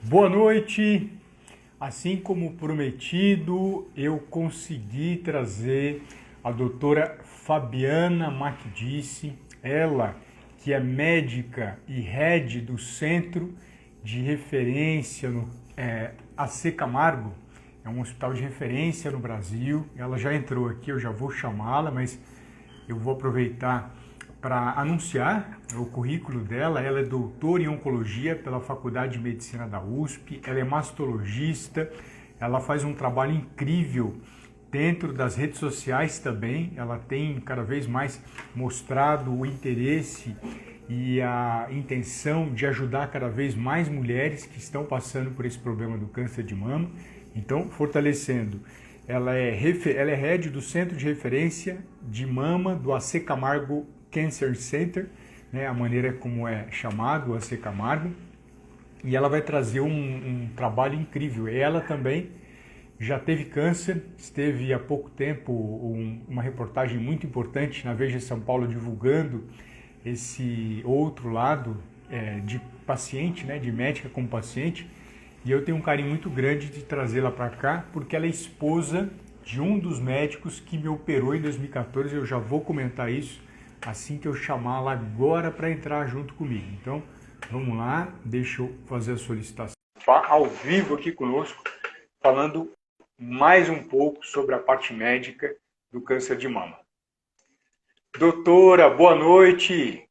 Boa noite. Assim como prometido, eu consegui trazer a doutora Fabiana Macdice, ela que é médica e head do Centro de Referência no AC Camargo, é um hospital de referência no Brasil. Ela já entrou aqui, eu já vou chamá-la, mas eu vou aproveitar para anunciar o currículo dela. Ela é doutora em oncologia pela Faculdade de Medicina da USP, ela é mastologista, ela faz um trabalho incrível dentro das redes sociais também. Ela tem cada vez mais mostrado o interesse e a intenção de ajudar cada vez mais mulheres que estão passando por esse problema do câncer de mama. Então, fortalecendo. Ela é head do Centro de Referência de Mama do AC Camargo Cancer Center, né, a maneira como é chamado, o AC Camargo, e ela vai trazer um trabalho incrível. Ela também já teve câncer, esteve há pouco tempo uma reportagem muito importante na Veja São Paulo divulgando esse outro lado de paciente, né, de médica como paciente, e eu tenho um carinho muito grande de trazê-la para cá, porque ela é esposa de um dos médicos que me operou em 2014, eu já vou comentar isso assim que eu chamá-la agora para entrar junto comigo. Então, vamos lá, deixa eu fazer a solicitação. Ao vivo aqui conosco, falando mais um pouco sobre a parte médica do câncer de mama. Doutora, boa noite.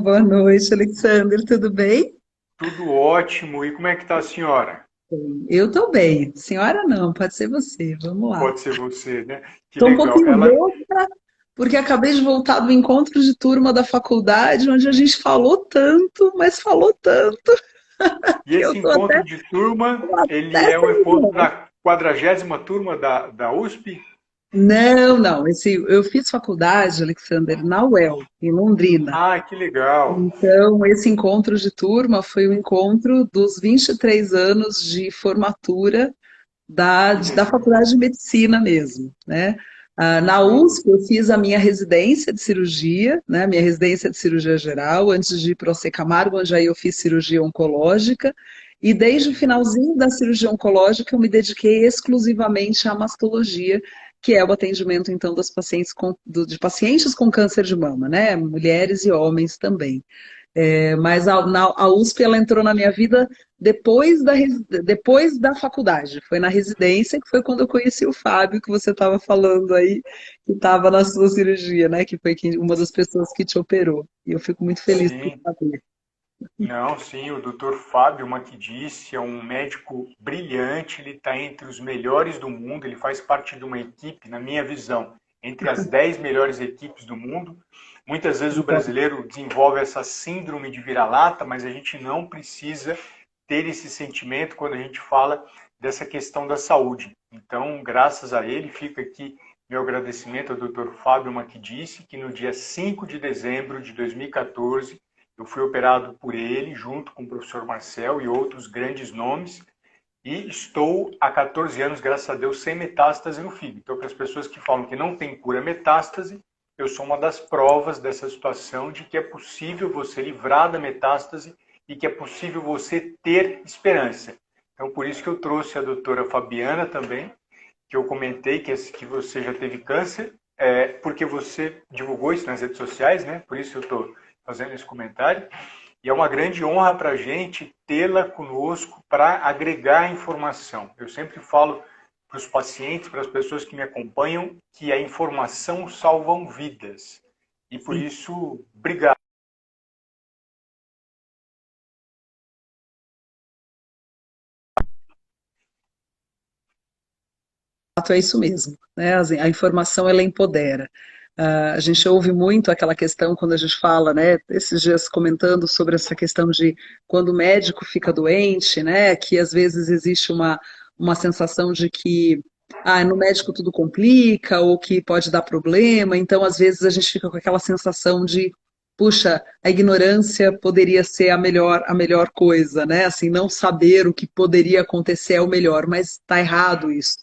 Boa noite, Alexander, tudo bem? Tudo ótimo. E como é que está a senhora? Eu estou bem. Senhora não, pode ser você. Vamos lá. Pode ser você, né? Que Estou um legal. pouquinho rouca, porque acabei de voltar do encontro de turma da faculdade, onde a gente falou tanto, mas falou tanto, E que eu esse estou até, encontro de turma, tô ele até é o sem encontro voz. da 40ª turma da USP? Não, não. Eu fiz faculdade, Alexander, na UEL, em Londrina. Ah, que legal. Então, esse encontro de turma foi o encontro dos 23 anos de formatura Que da legal. Faculdade de Medicina mesmo, né? Na Show. USP eu fiz a minha residência de cirurgia, né? Minha residência de cirurgia geral, antes de ir para o C Camargo, onde aí eu fiz cirurgia oncológica, e desde o finalzinho da cirurgia oncológica eu me dediquei exclusivamente à mastologia, que é o atendimento então dos pacientes de pacientes com câncer de mama, né? Mulheres e homens também. Mas a USP ela entrou na minha vida depois da faculdade. Foi na residência que foi quando eu conheci o Fábio, que você estava falando aí, que estava na sua cirurgia, né? Que foi uma das pessoas que te operou. E eu fico muito feliz por Sim, saber. não, sim, o Dr. Fábio Macdice é um médico brilhante, ele está entre os melhores do mundo, ele faz parte de uma equipe, na minha visão, entre as 10 melhores equipes do mundo. Muitas vezes o brasileiro desenvolve essa síndrome de vira-lata, mas a gente não precisa ter esse sentimento quando a gente fala dessa questão da saúde. Então, graças a ele, fica aqui meu agradecimento ao Dr. Fábio Macdice, que no dia 5 de dezembro de 2014 eu fui operado por ele, junto com o professor Marcel e outros grandes nomes, e estou há 14 anos, graças a Deus, sem metástase no fígado. Então, para as pessoas que falam que não tem cura metástase, eu sou uma das provas dessa situação de que é possível você livrar da metástase e que é possível você ter esperança. Então, por isso que eu trouxe a doutora Fabiana também, que eu comentei que você já teve câncer, porque você divulgou isso nas redes sociais, né? Por isso eu estou fazendo esse comentário. E é uma grande honra para a gente tê-la conosco para agregar informação. Eu sempre falo para os pacientes, para as pessoas que me acompanham, que a informação salva vidas. E por Sim, isso, obrigado. é isso mesmo, né? A informação ela empodera. A gente ouve muito aquela questão quando a gente fala, né, esses dias comentando sobre essa questão de quando o médico fica doente, né, que às vezes existe uma sensação de que no médico tudo complica ou que pode dar problema, então às vezes a gente fica com aquela sensação de, puxa, a ignorância poderia ser a melhor coisa, né, assim, não saber o que poderia acontecer é o melhor, mas está errado isso.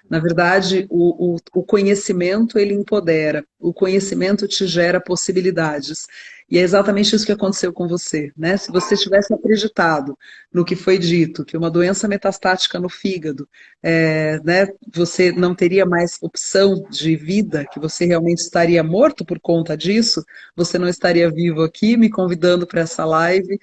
Na verdade, o conhecimento ele empodera, o conhecimento te gera possibilidades. E é exatamente isso que aconteceu com você, né? Se você tivesse acreditado no que foi dito, que uma doença metastática no fígado, né, você não teria mais opção de vida, que você realmente estaria morto por conta disso, você não estaria vivo aqui me convidando para essa live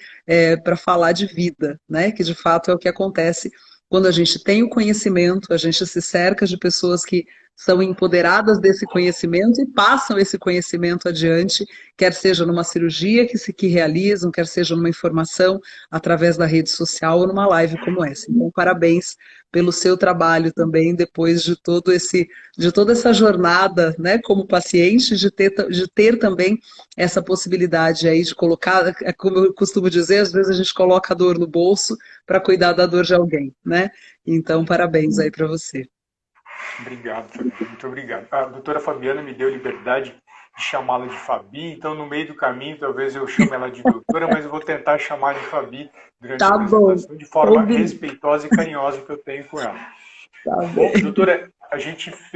para falar de vida, né? Que de fato é o que acontece quando a gente tem o conhecimento, a gente se cerca de pessoas que são empoderadas desse conhecimento e passam esse conhecimento adiante, quer seja numa cirurgia que realizam, quer seja numa informação através da rede social ou numa live como essa. Então, parabéns pelo seu trabalho também, depois de toda essa jornada, né, como paciente, de ter também essa possibilidade aí de colocar, como eu costumo dizer, às vezes a gente coloca a dor no bolso para cuidar da dor de alguém, né? Então, parabéns aí para você. Obrigado, Fabiana, muito obrigado. A doutora Fabiana me deu liberdade de chamá-la de Fabi, então no meio do caminho talvez eu chame ela de doutora, mas eu vou tentar chamar de Fabi durante a Tá bom, apresentação de forma combinado, respeitosa e carinhosa que eu tenho com ela. tá Bom, bem. doutora,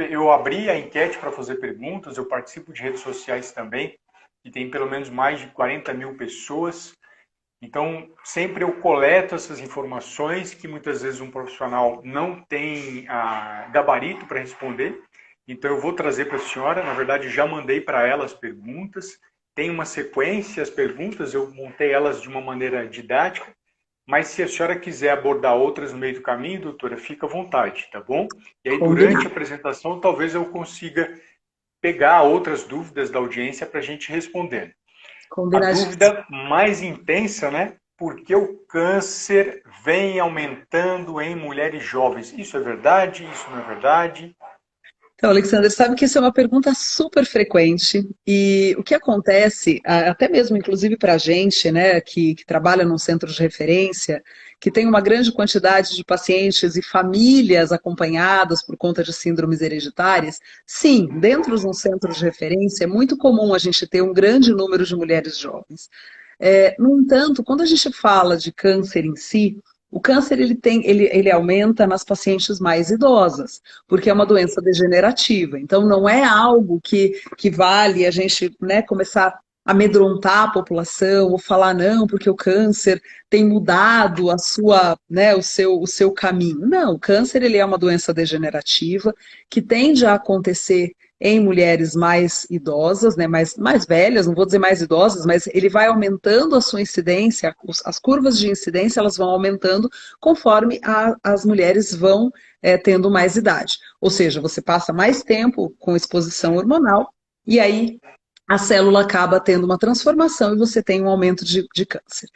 eu abri a enquete para fazer perguntas, eu participo de redes sociais também, e tem pelo menos mais de 40 mil pessoas. Então, sempre eu coleto essas informações que muitas vezes um profissional não tem gabarito para responder. Então, eu vou trazer para a senhora. Na verdade, já mandei para ela as perguntas. Tem uma sequência, as perguntas, eu montei elas de uma maneira didática. Mas se a senhora quiser abordar outras no meio do caminho, doutora, fica à vontade, tá bom? E aí, durante a Combinado, apresentação, talvez eu consiga pegar outras dúvidas da audiência para a gente responder. A combinadíssimo. dúvida mais intensa, né? Por que o câncer vem aumentando em mulheres jovens? Isso é verdade? Isso não é verdade? Então, Alexandre, sabe que isso é uma pergunta super frequente e o que acontece, até mesmo inclusive para a gente, né, que trabalha num centro de referência, que tem uma grande quantidade de pacientes e famílias acompanhadas por conta de síndromes hereditárias, sim, dentro de um centro de referência é muito comum a gente ter um grande número de mulheres jovens. No entanto, quando a gente fala de câncer em si, o câncer ele aumenta nas pacientes mais idosas, porque é uma doença degenerativa. Então, não é algo que vale a gente, né, começar a amedrontar a população ou falar não, porque o câncer tem mudado a sua, né, o seu caminho. Não, o câncer ele é uma doença degenerativa que tende a acontecer em mulheres mais idosas, né, mais velhas, não vou dizer mais idosas, mas ele vai aumentando a sua incidência, as curvas de incidência elas vão aumentando conforme as mulheres vão tendo mais idade. Ou seja, você passa mais tempo com exposição hormonal e aí a célula acaba tendo uma transformação e você tem um aumento de câncer.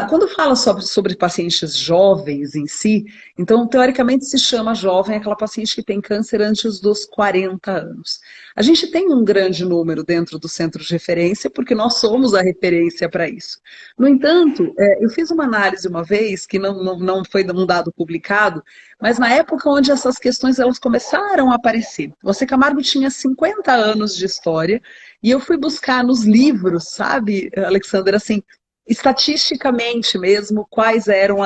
Quando fala sobre pacientes jovens em si, então, teoricamente, se chama jovem aquela paciente que tem câncer antes dos 40 anos. A gente tem um grande número dentro do centro de referência, porque nós somos a referência para isso. No entanto, eu fiz uma análise uma vez, que não foi um dado publicado, mas na época onde essas questões elas começaram a aparecer. Você Camargo tinha 50 anos de história, e eu fui buscar nos livros, sabe, Alexandre, assim, estatisticamente mesmo, quais eram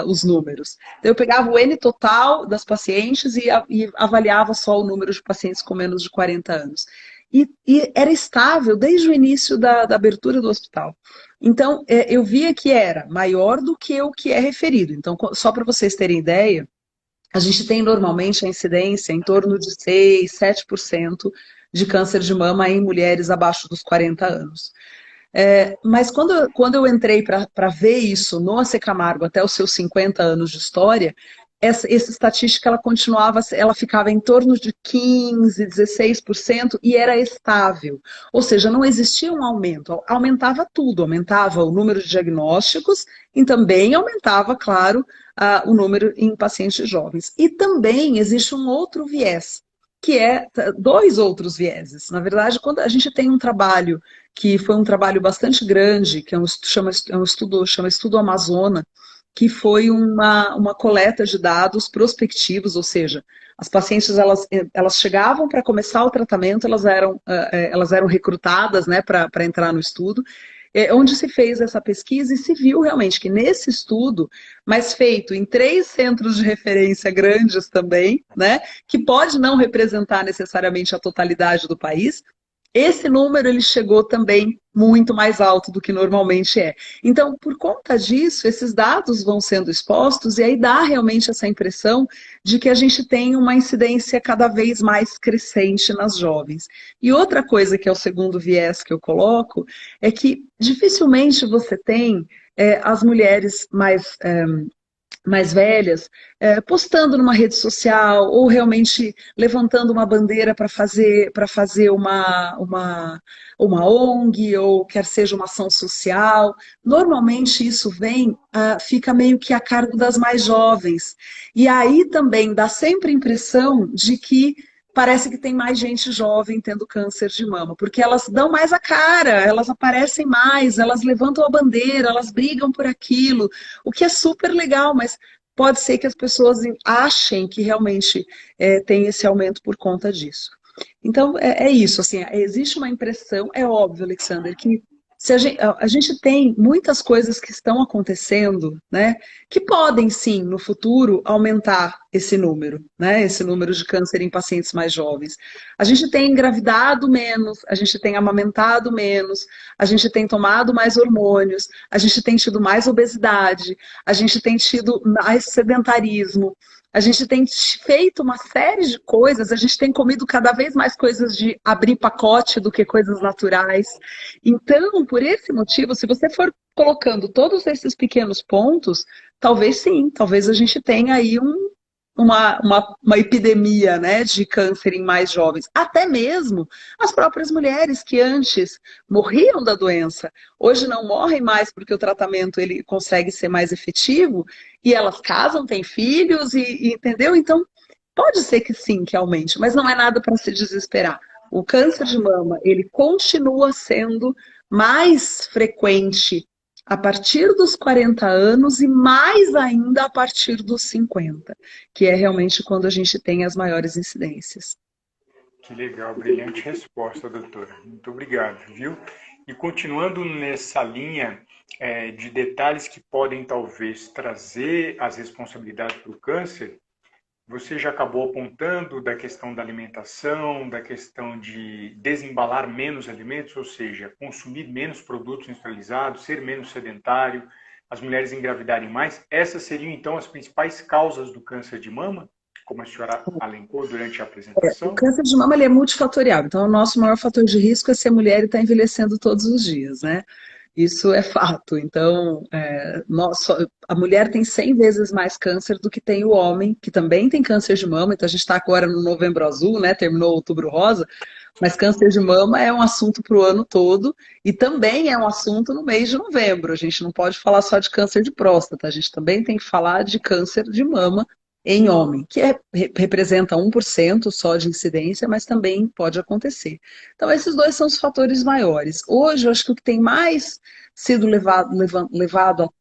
os números. Então, eu pegava o N total das pacientes e avaliava só o número de pacientes com menos de 40 anos. E era estável desde o início da abertura do hospital. Então, eu via que era maior do que o que é referido. Então, só para vocês terem ideia, a gente tem normalmente a incidência em torno de 6, 7% de câncer de mama em mulheres abaixo dos 40 anos. Mas quando eu entrei para ver isso no AC Camargo até os seus 50 anos de história, essa estatística ela continuava, ela ficava em torno de 15, 16% e era estável. Ou seja, não existia um aumento, aumentava tudo, aumentava o número de diagnósticos e também aumentava, claro, o número em pacientes jovens. E também existe um outro viés, que é dois outros vieses. Na verdade, quando a gente tem um trabalho que foi um trabalho bastante grande, que chama Estudo Amazona, que foi uma coleta de dados prospectivos, ou seja, as pacientes elas chegavam para começar o tratamento, elas eram recrutadas, né, para entrar no estudo, onde se fez essa pesquisa e se viu realmente que nesse estudo, mas feito em 3 centros de referência grandes também, né, que pode não representar necessariamente a totalidade do país, esse número ele chegou também muito mais alto do que normalmente é. Então, por conta disso, esses dados vão sendo expostos e aí dá realmente essa impressão de que a gente tem uma incidência cada vez mais crescente nas jovens. E outra coisa que é o segundo viés que eu coloco é que dificilmente você tem as mulheres mais velhas, postando numa rede social ou realmente levantando uma bandeira para fazer uma ONG ou quer seja uma ação social. Normalmente isso fica meio que a cargo das mais jovens. E aí também dá sempre a impressão de que parece que tem mais gente jovem tendo câncer de mama, porque elas dão mais a cara, elas aparecem mais, elas levantam a bandeira, elas brigam por aquilo, o que é super legal, mas pode ser que as pessoas achem que realmente tem esse aumento por conta disso. Então, é isso, assim, existe uma impressão, é óbvio, Alexander, que se a gente tem muitas coisas que estão acontecendo, né, que podem sim, no futuro, aumentar esse número, né, esse número de câncer em pacientes mais jovens. A gente tem engravidado menos, a gente tem amamentado menos, a gente tem tomado mais hormônios, a gente tem tido mais obesidade, a gente tem tido mais sedentarismo, a gente tem feito uma série de coisas, a gente tem comido cada vez mais coisas de abrir pacote do que coisas naturais. Então, por esse motivo, se você for colocando todos esses pequenos pontos, talvez sim, talvez a gente tenha aí uma epidemia, né, de câncer em mais jovens. Até mesmo as próprias mulheres que antes morriam da doença, hoje não morrem mais porque o tratamento ele consegue ser mais efetivo e elas casam, têm filhos entendeu? Então pode ser que sim, que aumente, mas não é nada para se desesperar. O câncer de mama ele continua sendo mais frequente a partir dos 40 anos e mais ainda a partir dos 50, que é realmente quando a gente tem as maiores incidências. Que legal, brilhante resposta, doutora. Muito obrigado, viu? E continuando nessa linha de detalhes que podem talvez trazer as responsabilidades para o câncer, você já acabou apontando da questão da alimentação, da questão de desembalar menos alimentos, ou seja, consumir menos produtos industrializados, ser menos sedentário, as mulheres engravidarem mais. Essas seriam, então, as principais causas do câncer de mama, como a senhora alencou durante a O apresentação? câncer de mama ele é multifatorial, então o nosso maior fator de risco é ser mulher e estar envelhecendo todos os dias, né? Isso é fato. Então, a mulher tem 100 vezes mais câncer do que tem o homem, que também tem câncer de mama. Então, a gente está agora no Novembro Azul, né? Terminou o Outubro Rosa, mas câncer de mama é um assunto para o ano todo e também é um assunto no mês de novembro. A gente não pode falar só de câncer de próstata, a gente também tem que falar de câncer de mama em homem, que representa 1% só de incidência, mas também pode acontecer. Então, esses dois são os fatores maiores. Hoje, eu acho que o que tem mais sido levado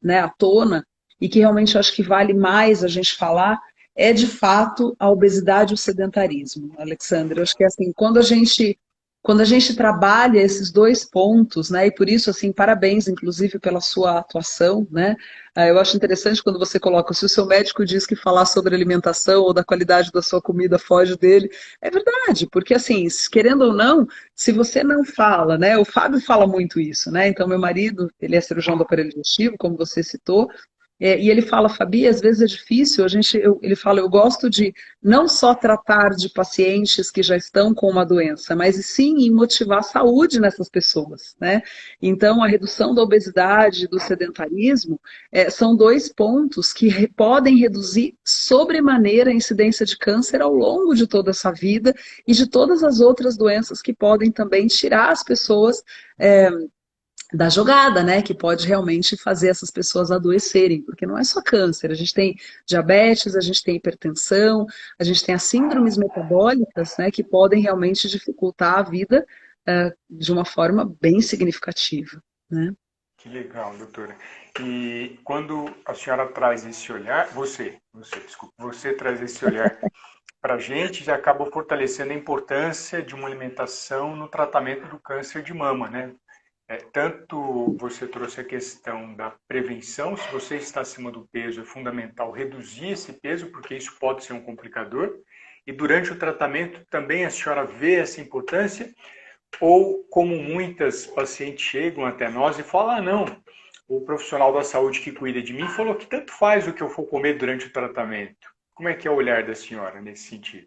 né, à tona, e que realmente eu acho que vale mais a gente falar, é de fato a obesidade e o sedentarismo, Alexandre. Eu acho que assim, quando a gente trabalha esses dois pontos, né, e por isso, assim, parabéns, inclusive, pela sua atuação, né, eu acho interessante quando você coloca, se o seu médico diz que falar sobre alimentação ou da qualidade da sua comida foge dele, é verdade, porque assim, querendo ou não, se você não fala, né, o Fábio fala muito isso, né, então meu marido, ele é cirurgião do aparelho digestivo, como você citou, e ele fala, Fabi, às vezes é difícil, ele fala, eu gosto de não só tratar de pacientes que já estão com uma doença, mas sim em motivar a saúde nessas pessoas, né? Então, a redução da obesidade, do sedentarismo, são dois pontos que podem reduzir sobremaneira a incidência de câncer ao longo de toda essa vida e de todas as outras doenças que podem também tirar as pessoas da jogada, né? Que pode realmente fazer essas pessoas adoecerem, porque não é só câncer, a gente tem diabetes, a gente tem hipertensão, a gente tem as síndromes metabólicas, né? Que podem realmente dificultar a vida de uma forma bem significativa, né? Que legal, doutora. E quando a senhora traz esse olhar, desculpa, você traz esse olhar para a gente, já acaba fortalecendo a importância de uma alimentação no tratamento do câncer de mama, né? Tanto você trouxe a questão da prevenção, se você está acima do peso, é fundamental reduzir esse peso, porque isso pode ser um complicador. E durante o tratamento também a senhora vê essa importância, Ou como muitas pacientes chegam até nós e falam, ah, não, o profissional da saúde que cuida de mim falou que tanto faz o que eu for comer durante o tratamento. Como é que é o olhar da senhora nesse sentido?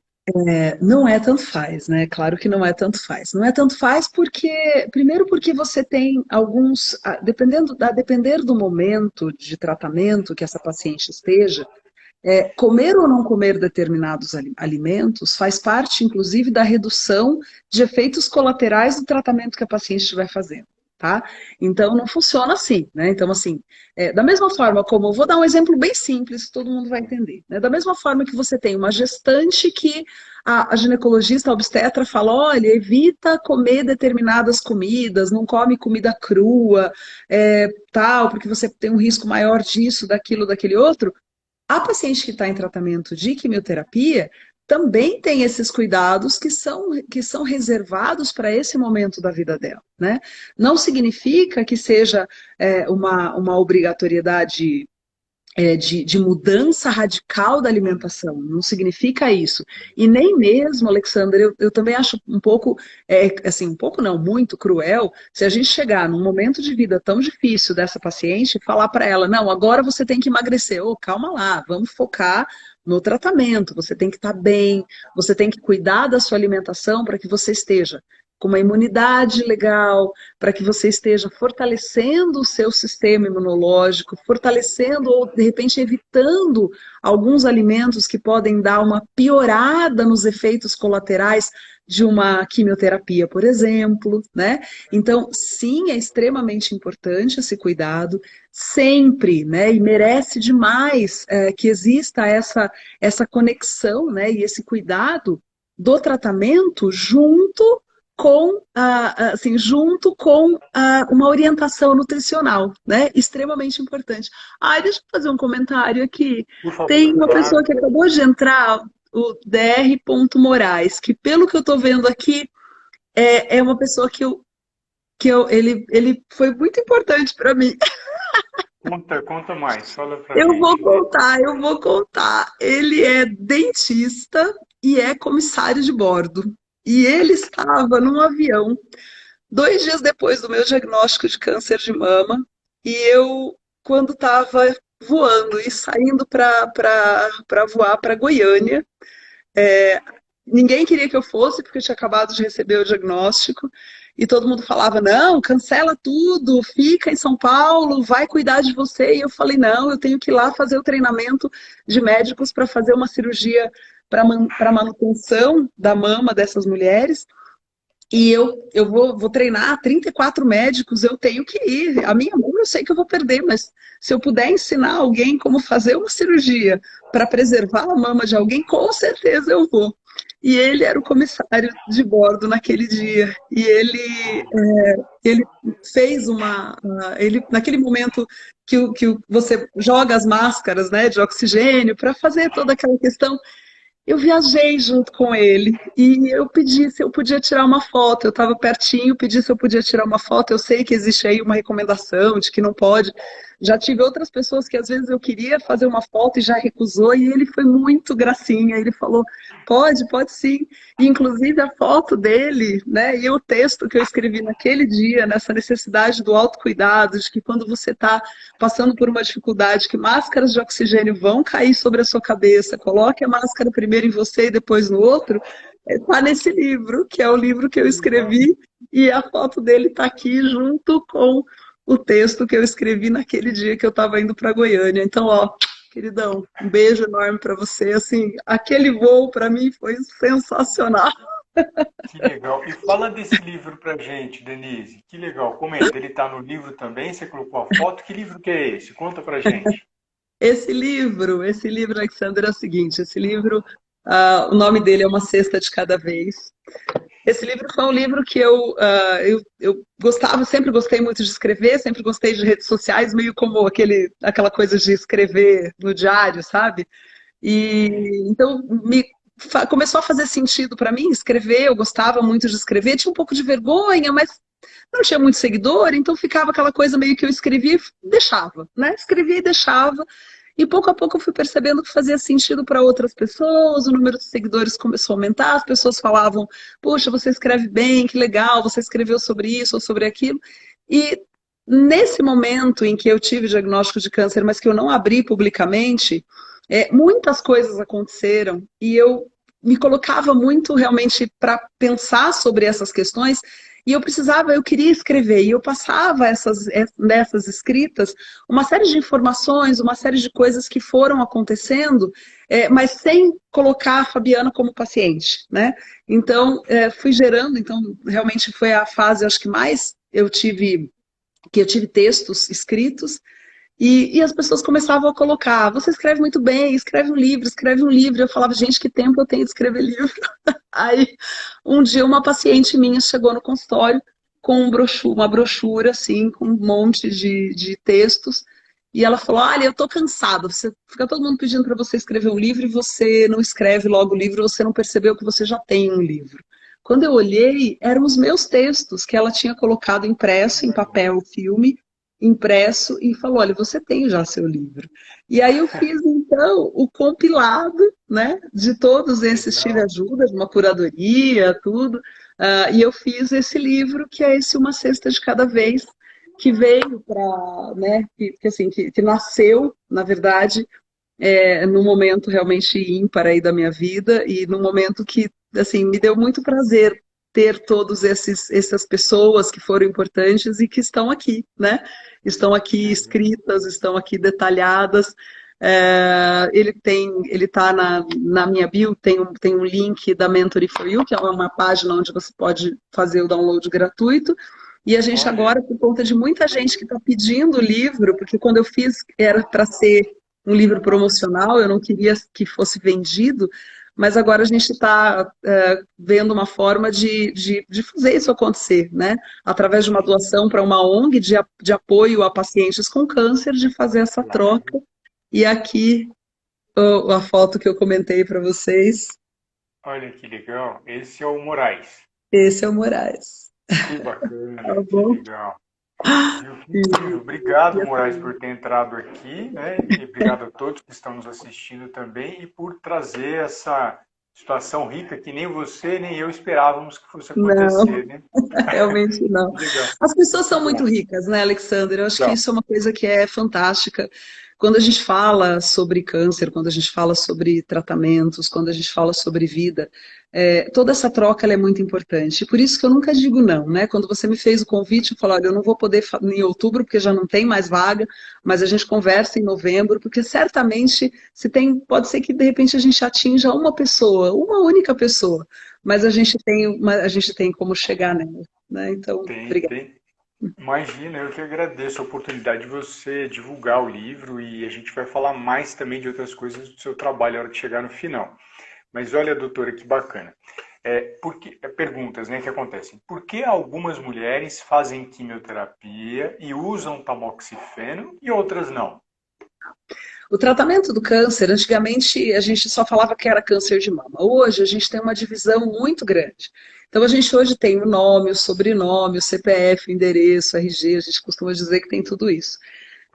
Não é tanto faz, né? Claro que não é tanto faz. Não é tanto faz porque, primeiro porque você tem alguns, a depender do momento de tratamento que essa paciente esteja, comer ou não comer determinados alimentos faz parte, inclusive, da redução de efeitos colaterais do tratamento que a paciente estiver fazendo, tá? Então, não funciona assim, né? Então, assim, da mesma forma como, eu vou dar um exemplo bem simples, que todo mundo vai entender, né? Da mesma forma que você tem uma gestante que a ginecologista, a obstetra fala, olha, evita comer determinadas comidas, não come comida crua, tal, porque você tem um risco maior disso, daquilo, daquele outro. A paciente que está em tratamento de quimioterapia também tem esses cuidados que são reservados para esse momento da vida dela, né? Não significa que seja uma obrigatoriedade de mudança radical da alimentação, não significa isso. E nem mesmo, Alexander, eu também acho um pouco, assim, um pouco não, muito cruel, se a gente chegar num momento de vida tão difícil dessa paciente e falar para ela, não, agora você tem que emagrecer. Ô, calma lá, vamos focar no tratamento, você tem que estar bem, você tem que cuidar da sua alimentação para que você esteja com uma imunidade legal, para que você esteja fortalecendo o seu sistema imunológico, fortalecendo ou, de repente, evitando alguns alimentos que podem dar uma piorada nos efeitos colaterais de uma quimioterapia, por exemplo, né? Então, sim, é extremamente importante esse cuidado, sempre, né? E merece demais que exista essa conexão, né? E esse cuidado do tratamento junto com uma orientação nutricional, né? Extremamente importante. Deixa eu fazer um comentário aqui. Por Tem favor, uma pessoa claro. que acabou de entrar, o Dr. Moraes, que pelo que eu estou vendo aqui, é uma pessoa ele foi muito importante para mim. Conta mais, fala pra Eu vou gente. contar, eu vou contar. Ele é dentista e é comissário de bordo. E ele estava num avião 2 dias depois do meu diagnóstico de câncer de mama, e eu, quando estava voando e saindo para voar para Goiânia, é, ninguém queria que eu fosse, porque eu tinha acabado de receber o diagnóstico, e todo mundo falava, não, cancela tudo, fica em São Paulo, vai cuidar de você. E eu falei, não, eu tenho que ir lá fazer o treinamento de médicos para fazer uma cirurgia para manutenção da mama dessas mulheres. E eu vou treinar 34 médicos, eu tenho que ir. A minha mão eu sei que eu vou perder, mas se eu puder ensinar alguém como fazer uma cirurgia para preservar a mama de alguém, com certeza eu vou. E ele era o comissário de bordo naquele dia. E ele fez naquele momento que você joga as máscaras, né, de oxigênio para fazer toda aquela questão. Eu viajei junto com ele e eu pedi se eu podia tirar uma foto. Eu estava pertinho, pedi se eu podia tirar uma foto. Eu sei que existe aí uma recomendação de que não pode. Já tive outras pessoas que às vezes eu queria fazer uma foto e já recusou, e ele foi muito gracinha. Ele falou: pode sim. E, inclusive a foto dele, né, e o texto que eu escrevi naquele dia, nessa necessidade do autocuidado, de que quando você está passando por uma dificuldade, que máscaras de oxigênio vão cair sobre a sua cabeça, coloque a máscara primeiro em você e depois no outro, está nesse livro, que é o livro que eu escrevi, e a foto dele está aqui junto com o texto que eu escrevi naquele dia que eu estava indo para Goiânia. Então, ó, queridão, um beijo enorme para você. Assim, aquele voo para mim foi sensacional. Que legal. E fala desse livro pra gente, Denise. Que legal. Comenta, ele tá no livro também? Você colocou a foto? Que livro que é esse? Conta pra gente. Esse livro, Alexandre, é o seguinte, esse livro, o nome dele é Uma Cesta de Cada Vez. Esse livro foi um livro que eu gostava, sempre gostei muito de escrever, sempre gostei de redes sociais, meio como aquela coisa de escrever no diário, sabe? E então começou a fazer sentido para mim escrever, eu gostava muito de escrever, tinha um pouco de vergonha, mas não tinha muito seguidor, então ficava aquela coisa meio que eu escrevia e deixava, né? Escrevia e deixava. E pouco a pouco eu fui percebendo que fazia sentido para outras pessoas, o número de seguidores começou a aumentar, as pessoas falavam, poxa, você escreve bem, que legal, você escreveu sobre isso ou sobre aquilo. E nesse momento em que eu tive diagnóstico de câncer, mas que eu não abri publicamente, muitas coisas aconteceram e eu me colocava muito realmente para pensar sobre essas questões e eu queria escrever, e eu passava nessas escritas uma série de informações, uma série de coisas que foram acontecendo, mas sem colocar a Fabiana como paciente, né? Então, fui gerando, então realmente foi a fase, acho que mais que eu tive textos escritos, e as pessoas começavam a colocar, você escreve muito bem, escreve um livro, escreve um livro. Eu falava, gente, que tempo eu tenho de escrever livro? Aí, um dia, uma paciente minha chegou no consultório com uma brochura, assim, com um monte de textos, e ela falou, olha, eu tô cansada, fica todo mundo pedindo para você escrever um livro e você não escreve logo o livro, você não percebeu que você já tem um livro. Quando eu olhei, eram os meus textos que ela tinha colocado impresso em papel, filme, impresso, e falou, olha, você tem já seu livro. E aí eu fiz, então, o compilado, né, de todos esses, tive Legal. ajuda de uma curadoria, tudo, e eu fiz esse livro, que é esse Uma Cesta de Cada Vez, que veio para, né, assim, que nasceu, na verdade, num momento realmente ímpar aí da minha vida e num momento que, assim, me deu muito prazer ter todos essas pessoas que foram importantes e que estão aqui, né? Estão aqui Uhum. escritas, estão aqui detalhadas. Ele tá na minha bio, tem um link da Mentoring for You, que é uma página onde você pode fazer o download gratuito. E a gente Olha, agora, por conta de muita gente que está pedindo o livro, porque quando eu fiz era para ser um livro promocional, eu não queria que fosse vendido, mas agora a gente está vendo uma forma de fazer isso acontecer, né? Através de uma doação para uma ONG de apoio a pacientes com câncer, de fazer essa claro. troca. E aqui a foto que eu comentei para vocês, Olha que legal. Esse é o Moraes. esse é o Moraes. Que Tá bacana, que bom? legal. Viu, que E, incrível. Obrigado, e Moraes, assim, por ter entrado aqui, né? E obrigado a todos que estão nos assistindo também e por trazer essa situação rica que nem você nem eu esperávamos que fosse não. acontecer, né? Realmente não. Que legal. As pessoas Muito são muito bom. ricas, né, Alexander? Eu acho que Então, isso é uma coisa que é fantástica. Quando a gente fala sobre câncer, quando a gente fala sobre tratamentos, quando a gente fala sobre vida, toda essa troca ela é muito importante. Por isso que eu nunca digo não, né? Quando você me fez o convite, eu falei, olha, eu não vou poder em outubro, porque já não tem mais vaga, mas a gente conversa em novembro, porque certamente se tem, pode ser que de repente a gente atinja uma pessoa, uma única pessoa, mas a gente tem como chegar nela, né? Então, tem, obrigada. tem. Imagina, eu que agradeço a oportunidade de você divulgar o livro e a gente vai falar mais também de outras coisas do seu trabalho na hora de chegar no final. Mas olha, doutora, que bacana. Perguntas, né, que acontecem. Por que algumas mulheres fazem quimioterapia e usam tamoxifeno e outras não? O tratamento do câncer, antigamente a gente só falava que era câncer de mama. Hoje a gente tem uma divisão muito grande. Então a gente hoje tem o nome, o sobrenome, o CPF, o endereço, o RG, a gente costuma dizer que tem tudo isso.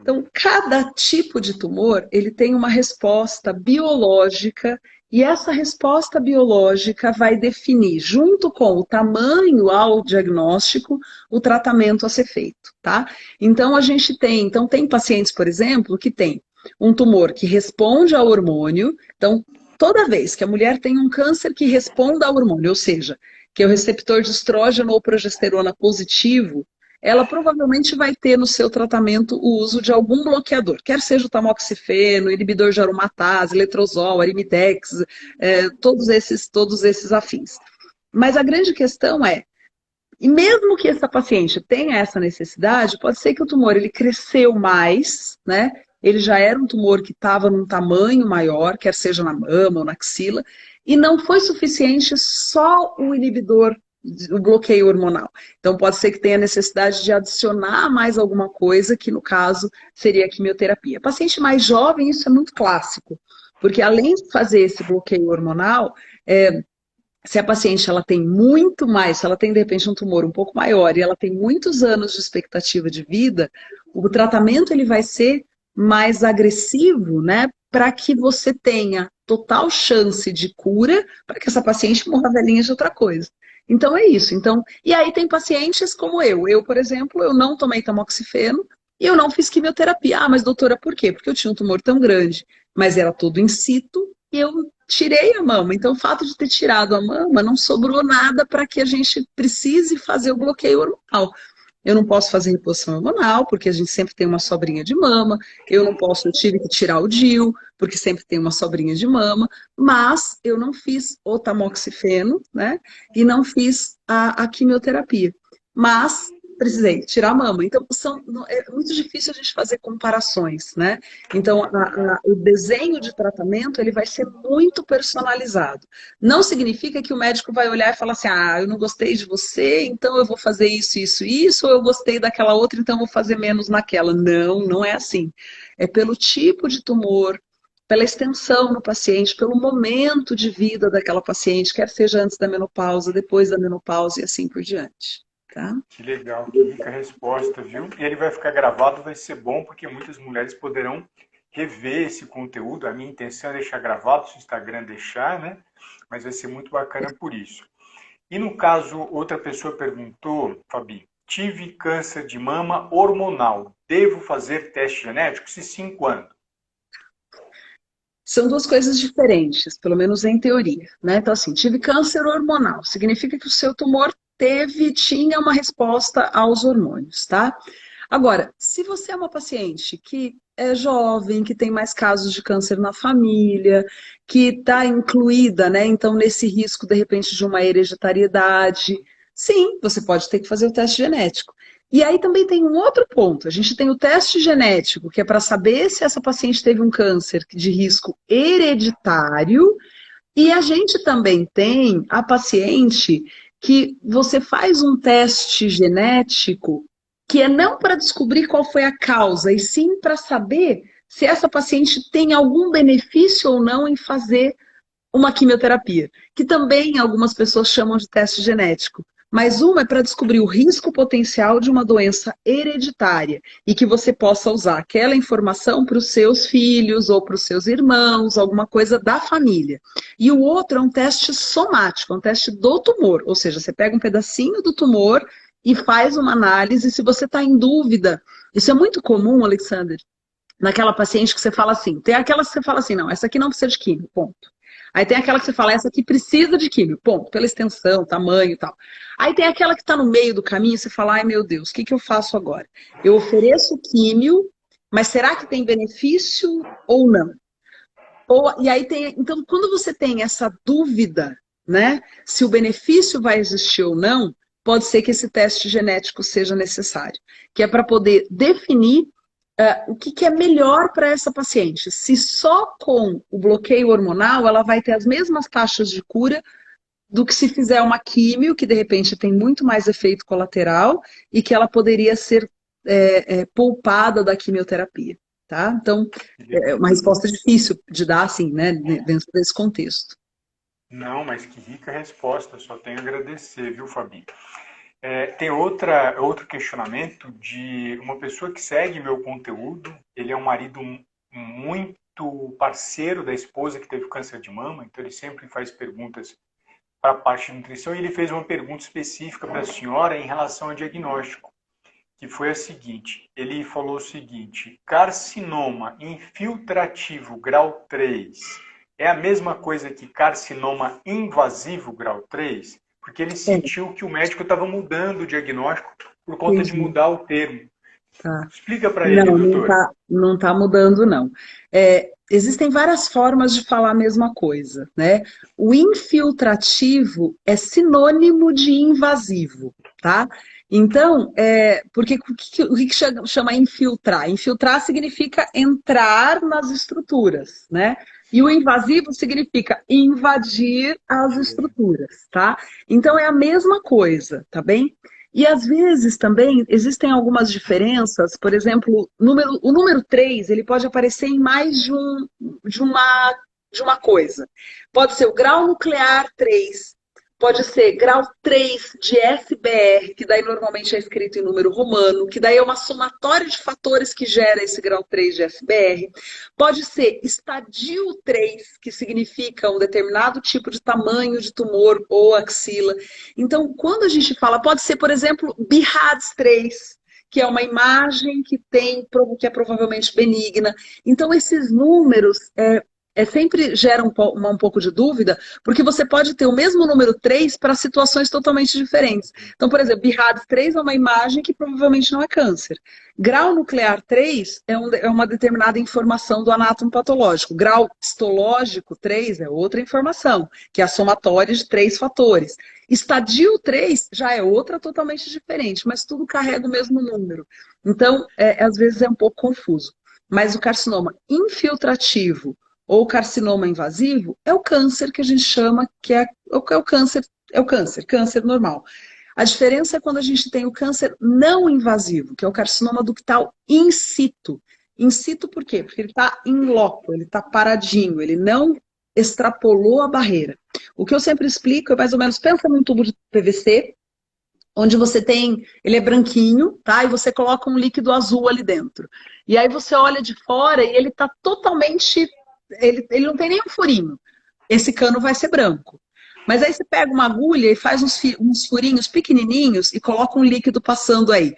Então, cada tipo de tumor, ele tem uma resposta biológica e essa resposta biológica vai definir, junto com o tamanho ao diagnóstico, o tratamento a ser feito, tá? Então, tem pacientes, por exemplo, que tem um tumor que responde ao hormônio. Então, toda vez que a mulher tem um câncer que responda ao hormônio, ou seja, que é o receptor de estrógeno ou progesterona positivo, ela provavelmente vai ter no seu tratamento o uso de algum bloqueador, quer seja o tamoxifeno, inibidor de aromatase, letrozol, arimidex, todos esses afins. Mas a grande questão é, e mesmo que essa paciente tenha essa necessidade, pode ser que o tumor ele cresceu mais, né? Ele já era um tumor que estava num tamanho maior, quer seja na mama ou na axila, e não foi suficiente só o inibidor, o bloqueio hormonal. Então pode ser que tenha necessidade de adicionar mais alguma coisa, que no caso seria a quimioterapia. Paciente mais jovem, isso é muito clássico, porque além de fazer esse bloqueio hormonal, se a paciente ela tem muito mais, se ela tem de repente um tumor um pouco maior e ela tem muitos anos de expectativa de vida, o tratamento ele vai ser mais agressivo, né? Para que você tenha total chance de cura, para que essa paciente morra velhinha de outra coisa. Então é isso. Então, e aí tem pacientes como eu. Eu, por exemplo, eu não tomei tamoxifeno e eu não fiz quimioterapia. Ah, mas doutora, por quê? Porque eu tinha um tumor tão grande, mas era todo in situ e eu tirei a mama. Então, o fato de ter tirado a mama, não sobrou nada para que a gente precise fazer o bloqueio hormonal. Eu não posso fazer reposição hormonal, porque a gente sempre tem uma sobrinha de mama. Eu não posso, eu tive que tirar o DIU, porque sempre tem uma sobrinha de mama. Mas eu não fiz o tamoxifeno, né? E não fiz a quimioterapia. Mas precisei tirar a mama. Então, é muito difícil a gente fazer comparações, né? Então, o desenho de tratamento, ele vai ser muito personalizado. Não significa que o médico vai olhar e falar assim, ah, eu não gostei de você, então eu vou fazer isso, isso, isso, ou eu gostei daquela outra, então eu vou fazer menos naquela. Não, não é assim. É pelo tipo de tumor, pela extensão no paciente, pelo momento de vida daquela paciente, quer seja antes da menopausa, depois da menopausa e assim por diante. Tá? Que legal, que rica resposta, viu? E ele vai ficar gravado, vai ser bom, porque muitas mulheres poderão rever esse conteúdo. A minha intenção é deixar gravado, se o Instagram deixar, né? Mas vai ser muito bacana por isso. E no caso, outra pessoa perguntou, Fabi, tive câncer de mama hormonal, devo fazer teste genético? Se sim, quando? São duas coisas diferentes, pelo menos em teoria, né? Então, assim, tive câncer hormonal, significa que o seu tumor tinha uma resposta aos hormônios, tá? Agora, se você é uma paciente que é jovem, que tem mais casos de câncer na família, que está incluída, né? Então, nesse risco, de repente, de uma hereditariedade, sim, você pode ter que fazer o teste genético. E aí também tem um outro ponto. A gente tem o teste genético, que é para saber se essa paciente teve um câncer de risco hereditário, e a gente também tem a paciente que você faz um teste genético que é não para descobrir qual foi a causa, e sim para saber se essa paciente tem algum benefício ou não em fazer uma quimioterapia, que também algumas pessoas chamam de teste genético. Mas uma é para descobrir o risco potencial de uma doença hereditária e que você possa usar aquela informação para os seus filhos ou para os seus irmãos, alguma coisa da família. E o outro é um teste somático, um teste do tumor, ou seja, você pega um pedacinho do tumor e faz uma análise. Se você está em dúvida, isso é muito comum, Alexander, naquela paciente que você fala assim, tem aquelas que você fala assim, não, essa aqui não precisa de químio, ponto. Aí tem aquela que você fala, essa aqui precisa de químio, ponto, pela extensão, tamanho e tal. Aí tem aquela que está no meio do caminho e você fala, ai meu Deus, o que eu faço agora? Eu ofereço químio, mas será que tem benefício ou não? E aí tem, então, quando você tem essa dúvida, né, se o benefício vai existir ou não, pode ser que esse teste genético seja necessário, que é para poder definir o que é melhor para essa paciente. Se só com o bloqueio hormonal ela vai ter as mesmas taxas de cura do que se fizer uma químio, que de repente tem muito mais efeito colateral e que ela poderia ser poupada da quimioterapia. Tá? Então, é uma resposta difícil de dar, assim, né, dentro desse contexto. Não, mas que rica resposta, só tenho a agradecer, viu, Fabi? Tem outro questionamento de uma pessoa que segue meu conteúdo. Ele é um marido muito parceiro da esposa que teve câncer de mama, então ele sempre faz perguntas para a parte de nutrição, e ele fez uma pergunta específica para a senhora em relação ao diagnóstico, que foi a seguinte: ele falou o seguinte, carcinoma infiltrativo grau 3 é a mesma coisa que carcinoma invasivo grau 3? Porque ele sentiu que o médico estava mudando o diagnóstico por conta de mudar o termo. Tá. Explica para ele, doutora. Não tá mudando, não. Existem várias formas de falar a mesma coisa, né? O infiltrativo é sinônimo de invasivo, tá? Então, porque o que chama infiltrar? Infiltrar significa entrar nas estruturas, né? E o invasivo significa invadir as estruturas, tá? Então é a mesma coisa, tá bem? E às vezes também existem algumas diferenças, por exemplo, o número 3 ele pode aparecer em mais de uma coisa. Pode ser o grau nuclear 3, Pode ser grau 3 de SBR, que daí normalmente é escrito em número romano, que daí é uma somatória de fatores que gera esse grau 3 de SBR. Pode ser estadio 3, que significa um determinado tipo de tamanho de tumor ou axila. Então, quando a gente fala, pode ser, por exemplo, BIRADS 3, que é uma imagem que é provavelmente benigna. Então, esses números sempre gera um pouco de dúvida, porque você pode ter o mesmo número 3 para situações totalmente diferentes. Então, por exemplo, BIRADS 3 é uma imagem que provavelmente não é câncer. Grau nuclear 3 é uma determinada informação do anátomo patológico. Grau histológico 3 é outra informação, que é a somatória de 3 fatores. Estadio 3 já é outra totalmente diferente, mas tudo carrega o mesmo número. Então, às vezes é um pouco confuso. Mas o carcinoma infiltrativo ou carcinoma invasivo é o câncer que a gente chama que é o câncer, câncer normal. A diferença é quando a gente tem o câncer não invasivo, que é o carcinoma ductal in situ. In situ por quê? Porque ele está in loco, ele está paradinho, ele não extrapolou a barreira. O que eu sempre explico é mais ou menos, pensa num tubo de PVC, onde você tem, ele é branquinho, tá? E você coloca um líquido azul ali dentro. E aí você olha de fora e ele está totalmente, ele não tem nenhum furinho. Esse cano vai ser branco. Mas aí você pega uma agulha e faz uns furinhos pequenininhos e coloca um líquido passando aí.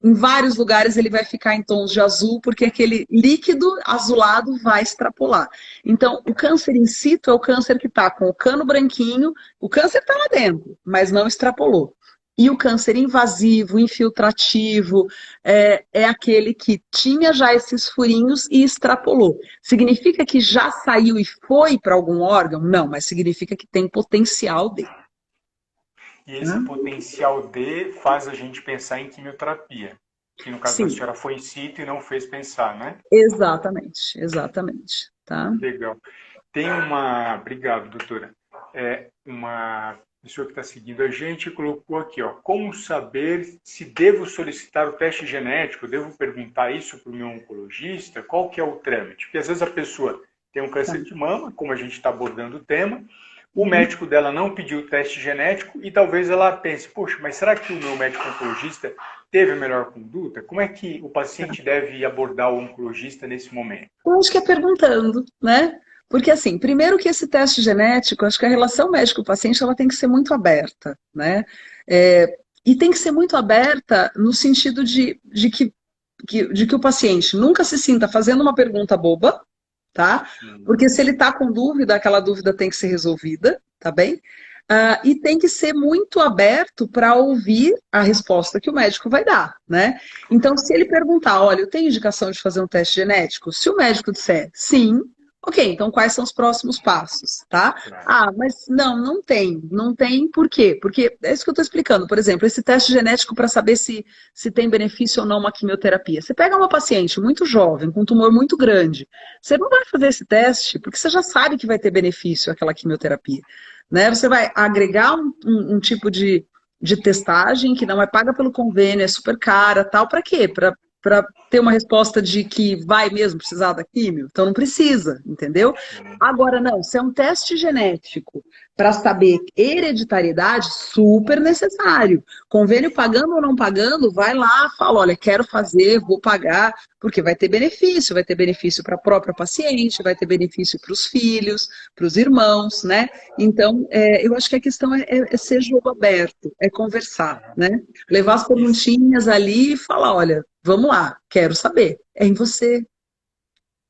Em vários lugares ele vai ficar em tons de azul, porque aquele líquido azulado vai extrapolar. Então, o câncer in situ é o câncer que está com o cano branquinho, o câncer está lá dentro, mas não extrapolou. E o câncer invasivo, infiltrativo, é aquele que tinha já esses furinhos e extrapolou. Significa que já saiu e foi para algum órgão? Não, mas significa que tem potencial de. E esse potencial D faz a gente pensar em quimioterapia, que no caso da Sim, senhora foi in situ e não fez pensar, né? exatamente, exatamente, tá? Legal. Tem uma. Obrigado, doutora. Uma pessoa que está seguindo a gente colocou aqui, ó. Como saber se devo solicitar o teste genético? Devo perguntar isso para o meu oncologista? Qual que é o trâmite? Porque às vezes a pessoa tem um Tá. câncer de mama, como a gente está abordando o tema, o Uhum. médico dela não pediu o teste genético e talvez ela pense, poxa, mas será que o meu médico oncologista teve a melhor conduta? Como é que o paciente deve abordar o oncologista nesse momento? Eu acho que é perguntando, né? Porque assim, primeiro que esse teste genético, acho que a relação médico-paciente ela tem que ser muito aberta, né? E tem que ser muito aberta no sentido de que o paciente nunca se sinta fazendo uma pergunta boba, tá? Porque se ele está com dúvida, aquela dúvida tem que ser resolvida, tá bem? E tem que ser muito aberto para ouvir a resposta que o médico vai dar, né? Então, se ele perguntar, olha, eu tenho indicação de fazer um teste genético? Se o médico disser sim, ok, então quais são os próximos passos, tá? Ah, mas não tem. Não tem por quê? Porque é isso que eu estou explicando. Por exemplo, esse teste genético para saber se tem benefício ou não uma quimioterapia. Você pega uma paciente muito jovem, com um tumor muito grande, você não vai fazer esse teste porque você já sabe que vai ter benefício aquela quimioterapia, né? Você vai agregar um tipo de testagem que não é paga pelo convênio, é super cara, tal, para quê? Para ter uma resposta de que vai mesmo precisar da químio? Então não precisa, entendeu? Agora, não, se é um teste genético para saber hereditariedade, super necessário. Convênio pagando ou não pagando, vai lá, fala, olha, quero fazer, vou pagar, porque vai ter benefício para a própria paciente, vai ter benefício para os filhos, para os irmãos, né? Então, eu acho que a questão é ser jogo aberto, é conversar, né? Levar as perguntinhas ali e falar, olha, vamos lá, quero saber, é em você.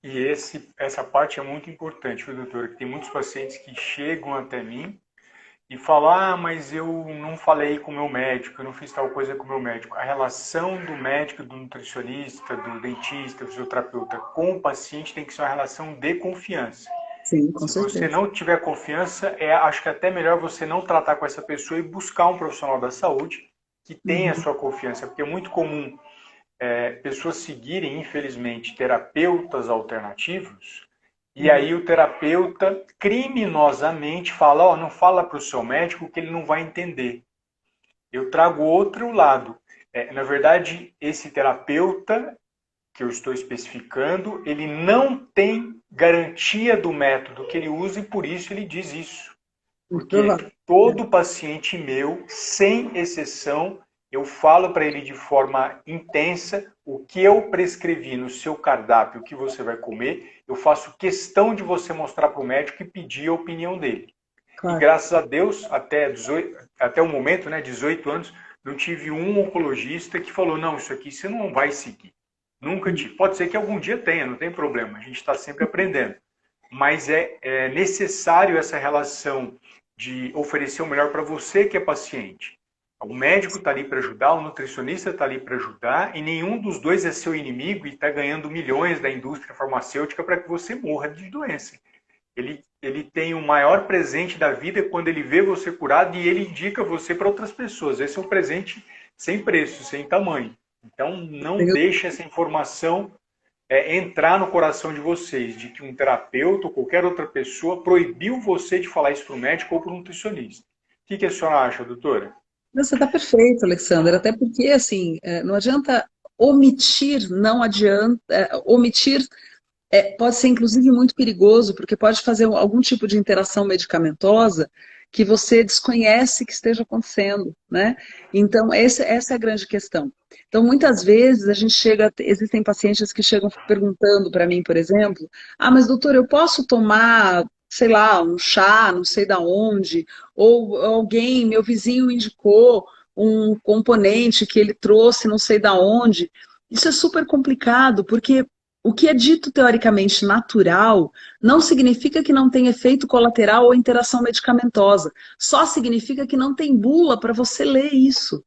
E essa parte é muito importante, viu, doutora? Que tem muitos pacientes que chegam até mim e falam, ah, mas eu não falei com o meu médico, eu não fiz tal coisa com o meu médico. A relação do médico, do nutricionista, do dentista, do fisioterapeuta com o paciente tem que ser uma relação de confiança. Sim, com Se você certeza. não tiver confiança, acho que é até melhor você não tratar com essa pessoa e buscar um profissional da saúde que tenha a Uhum. sua confiança, porque é muito comum pessoas seguirem, infelizmente, terapeutas alternativos, e aí o terapeuta criminosamente fala, ó, não fala para o seu médico que ele não vai entender. Eu trago outro lado. Na verdade, esse terapeuta que eu estou especificando, ele não tem garantia do método que ele usa e por isso ele diz isso. Muito Porque provável. todo paciente meu, sem exceção, eu falo para ele de forma intensa o que eu prescrevi no seu cardápio, o que você vai comer, eu faço questão de você mostrar para o médico e pedir a opinião dele. E Claro. graças a Deus, até o momento, né, 18 anos, não tive um oncologista que falou, não, isso aqui você não vai seguir. Nunca tive. Pode ser que algum dia tenha, não tem problema, a gente está sempre aprendendo. Mas é necessário essa relação de oferecer o melhor para você que é paciente. O médico está ali para ajudar, o nutricionista está ali para ajudar, e nenhum dos dois é seu inimigo e está ganhando milhões da indústria farmacêutica para que você morra de doença. Ele tem o maior presente da vida quando ele vê você curado e ele indica você para outras pessoas. Esse é um presente sem preço, sem tamanho. Então, não Tenho deixe essa informação entrar no coração de vocês, de que um terapeuta ou qualquer outra pessoa proibiu você de falar isso para o médico ou para o nutricionista. O que a senhora acha, doutora? Você está perfeito, Alexander, até porque, assim, não adianta omitir, não adianta, omitir pode ser, inclusive, muito perigoso, porque pode fazer algum tipo de interação medicamentosa que você desconhece que esteja acontecendo, né? Então, essa é a grande questão. Então, muitas vezes, a gente chega, existem pacientes que chegam perguntando para mim, por exemplo, ah, mas doutor, eu posso tomar, sei lá, um chá, não sei da onde, ou alguém, meu vizinho indicou um componente que ele trouxe, não sei da onde. Isso é super complicado, porque o que é dito teoricamente natural não significa que não tem efeito colateral ou interação medicamentosa. Só significa que não tem bula para você ler isso.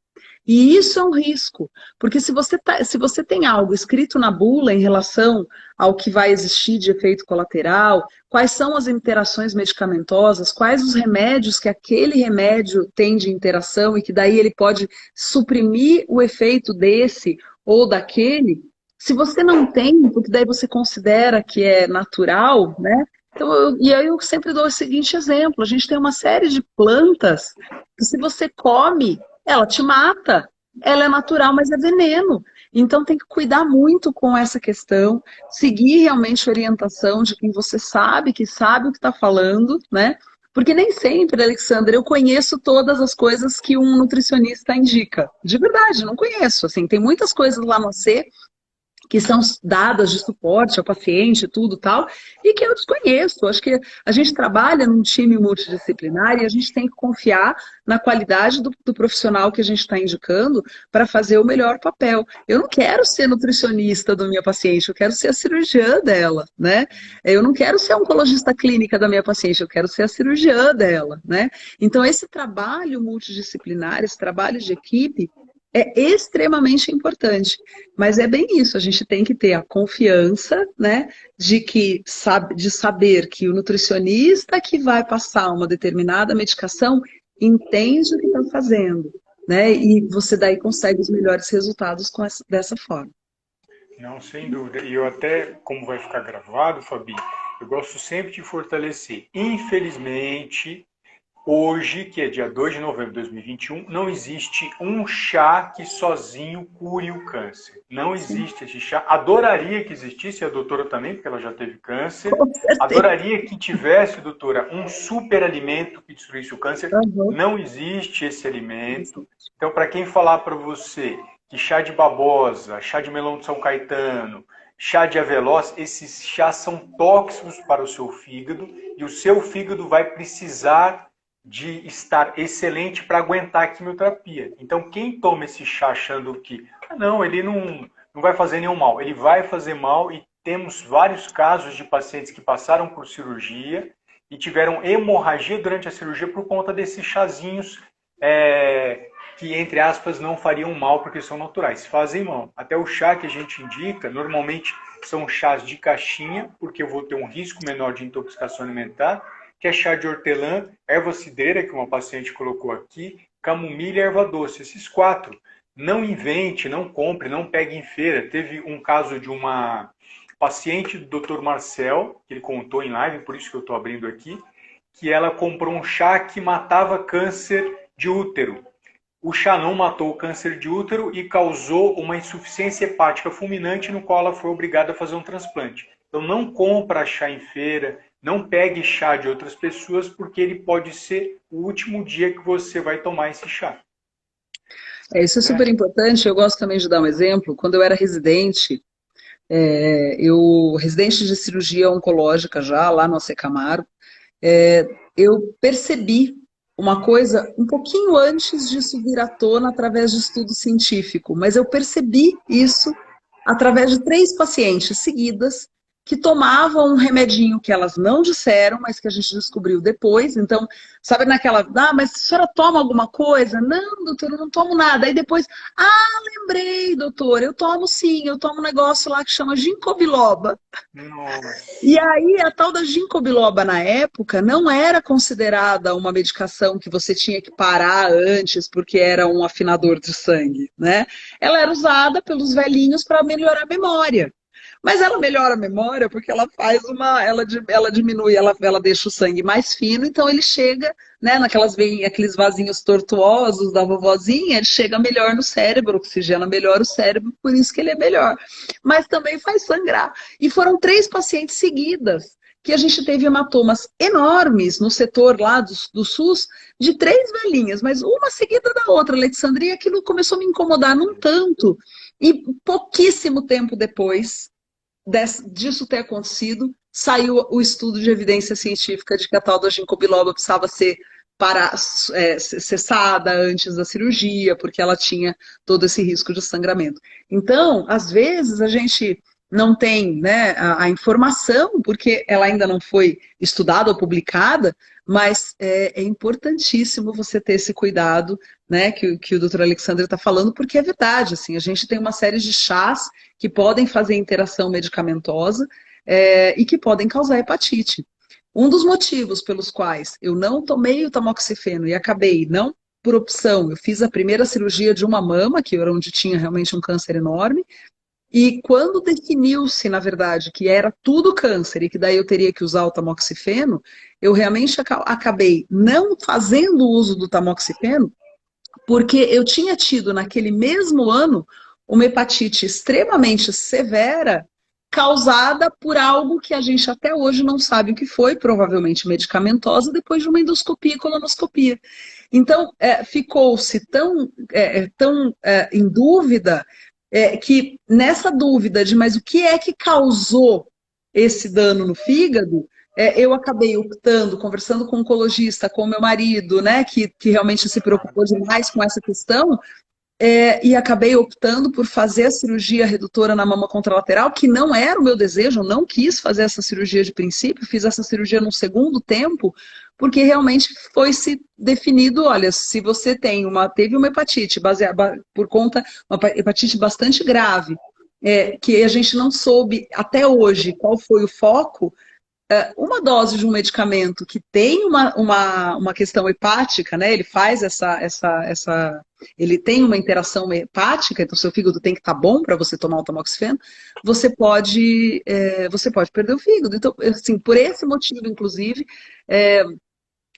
E isso é um risco, porque se você tem algo escrito na bula em relação ao que vai existir de efeito colateral, quais são as interações medicamentosas, quais os remédios que aquele remédio tem de interação e que daí ele pode suprimir o efeito desse ou daquele, se você não tem, porque daí você considera que é natural, né? Então, e aí eu sempre dou o seguinte exemplo: a gente tem uma série de plantas que, se você come, ela te mata. Ela é natural, mas é veneno. Então tem que cuidar muito com essa questão, seguir realmente a orientação de quem você sabe, que sabe o que está falando, né? Porque nem sempre, Alexandre, eu conheço todas as coisas que um nutricionista indica. De verdade, não conheço. Assim, tem muitas coisas lá no C que são dadas de suporte ao paciente, tudo tal, e que eu desconheço. Acho que a gente trabalha num time multidisciplinar e a gente tem que confiar na qualidade do profissional que a gente está indicando para fazer o melhor papel. Eu não quero ser nutricionista da minha paciente, eu quero ser a cirurgiã dela, né? Eu não quero ser a oncologista clínica da minha paciente, eu quero ser a cirurgiã dela, né? Então, esse trabalho multidisciplinar, esse trabalho de equipe, é extremamente importante, mas é bem isso, a gente tem que ter a confiança, né, de saber que o nutricionista que vai passar uma determinada medicação entende o que está fazendo, né, e você daí consegue os melhores resultados dessa forma. Não, sem dúvida. E eu até, como vai ficar gravado, Fabi, eu gosto sempre de fortalecer. Infelizmente, hoje, que é dia 2 de novembro de 2021, não existe um chá que sozinho cure o câncer. Não Sim, existe esse chá. Adoraria que existisse, a doutora também, porque ela já teve câncer. com certeza. Adoraria que tivesse, doutora, um super alimento que destruísse o câncer. Uhum. Não existe esse alimento. Então, para quem falar para você que chá de babosa, chá de melão de São Caetano, chá de avelós, esses chás são tóxicos para o seu fígado e o seu fígado vai precisar de estar excelente para aguentar a quimioterapia. Então, quem toma esse chá achando que não, ele não vai fazer nenhum mal, ele vai fazer mal, e temos vários casos de pacientes que passaram por cirurgia e tiveram hemorragia durante a cirurgia por conta desses chazinhos que, entre aspas, não fariam mal porque são naturais. Fazem mal. Até o chá que a gente indica, normalmente são chás de caixinha, porque eu vou ter um risco menor de intoxicação alimentar, que é chá de hortelã, erva cidreira, que uma paciente colocou aqui, camomila e erva doce. Esses quatro. Não invente, não compre, não pegue em feira. Teve um caso de uma paciente do Dr. Marcel, que ele contou em live, por isso que eu estou abrindo aqui, que ela comprou um chá que matava câncer de útero. O chá não matou o câncer de útero e causou uma insuficiência hepática fulminante, no qual ela foi obrigada a fazer um transplante. Então não compra chá em feira, Não pegue chá de outras pessoas, porque ele pode ser o último dia que você vai tomar esse chá. Isso é Né? super importante. Eu gosto também de dar um exemplo. Quando eu era residente, eu residente de cirurgia oncológica já lá no AC Camargo, eu percebi uma coisa um pouquinho antes disso vir à tona através de estudo científico, mas eu percebi isso através de 3 pacientes seguidas que tomavam um remedinho que elas não disseram, mas que a gente descobriu depois. Então, sabe naquela, mas a senhora toma alguma coisa? Não, doutor, eu não tomo nada. Aí depois, lembrei, doutor, eu tomo sim, eu tomo um negócio lá que chama ginkgo biloba. E Nossa. aí, a tal da ginkgo biloba, na época, não era considerada uma medicação que você tinha que parar antes porque era um afinador de sangue, né? Ela era usada pelos velhinhos para melhorar a memória. Mas ela melhora a memória porque ela faz ela diminui, ela deixa o sangue mais fino, então ele chega, né, aqueles vasinhos tortuosos da vovozinha, ele chega melhor no cérebro, oxigena melhor o cérebro, por isso que ele é melhor. Mas também faz sangrar. E foram 3 pacientes seguidas que a gente teve hematomas enormes no setor lá do SUS, de 3 velhinhas, mas uma seguida da outra, Alexandria, aquilo começou a me incomodar num tanto. E pouquíssimo tempo depois disso ter acontecido, saiu o estudo de evidência científica de que a tal da ginkgo biloba precisava ser cessada antes da cirurgia, porque ela tinha todo esse risco de sangramento. Então, às vezes, a gente não tem, né, a informação, porque ela ainda não foi estudada ou publicada, mas é importantíssimo você ter esse cuidado, né, que o Dr. Alexandre está falando, porque é verdade, assim, a gente tem uma série de chás que podem fazer interação medicamentosa e que podem causar hepatite. Um dos motivos pelos quais eu não tomei o tamoxifeno e acabei, não por opção, eu fiz a primeira cirurgia de uma mama, que era onde tinha realmente um câncer enorme, e quando definiu-se, na verdade, que era tudo câncer e que daí eu teria que usar o tamoxifeno, eu realmente acabei não fazendo uso do tamoxifeno, porque eu tinha tido naquele mesmo ano uma hepatite extremamente severa causada por algo que a gente até hoje não sabe o que foi, provavelmente medicamentosa, depois de uma endoscopia e colonoscopia. Então, ficou-se tão em dúvida que nessa dúvida de mas o que é que causou esse dano no fígado, eu acabei optando, conversando com um oncologista, com o meu marido, né, que realmente se preocupou demais com essa questão, e acabei optando por fazer a cirurgia redutora na mama contralateral, que não era o meu desejo, eu não quis fazer essa cirurgia de princípio, fiz essa cirurgia num segundo tempo, porque realmente foi se definido, olha, se você teve uma hepatite por conta, uma hepatite bastante grave, que a gente não soube até hoje qual foi o foco, uma dose de um medicamento que tem uma questão hepática, né? Ele faz ele tem uma interação hepática, então seu fígado tem que estar bom para você tomar o tamoxifeno, você pode perder o fígado. Então, assim, por esse motivo, inclusive, é,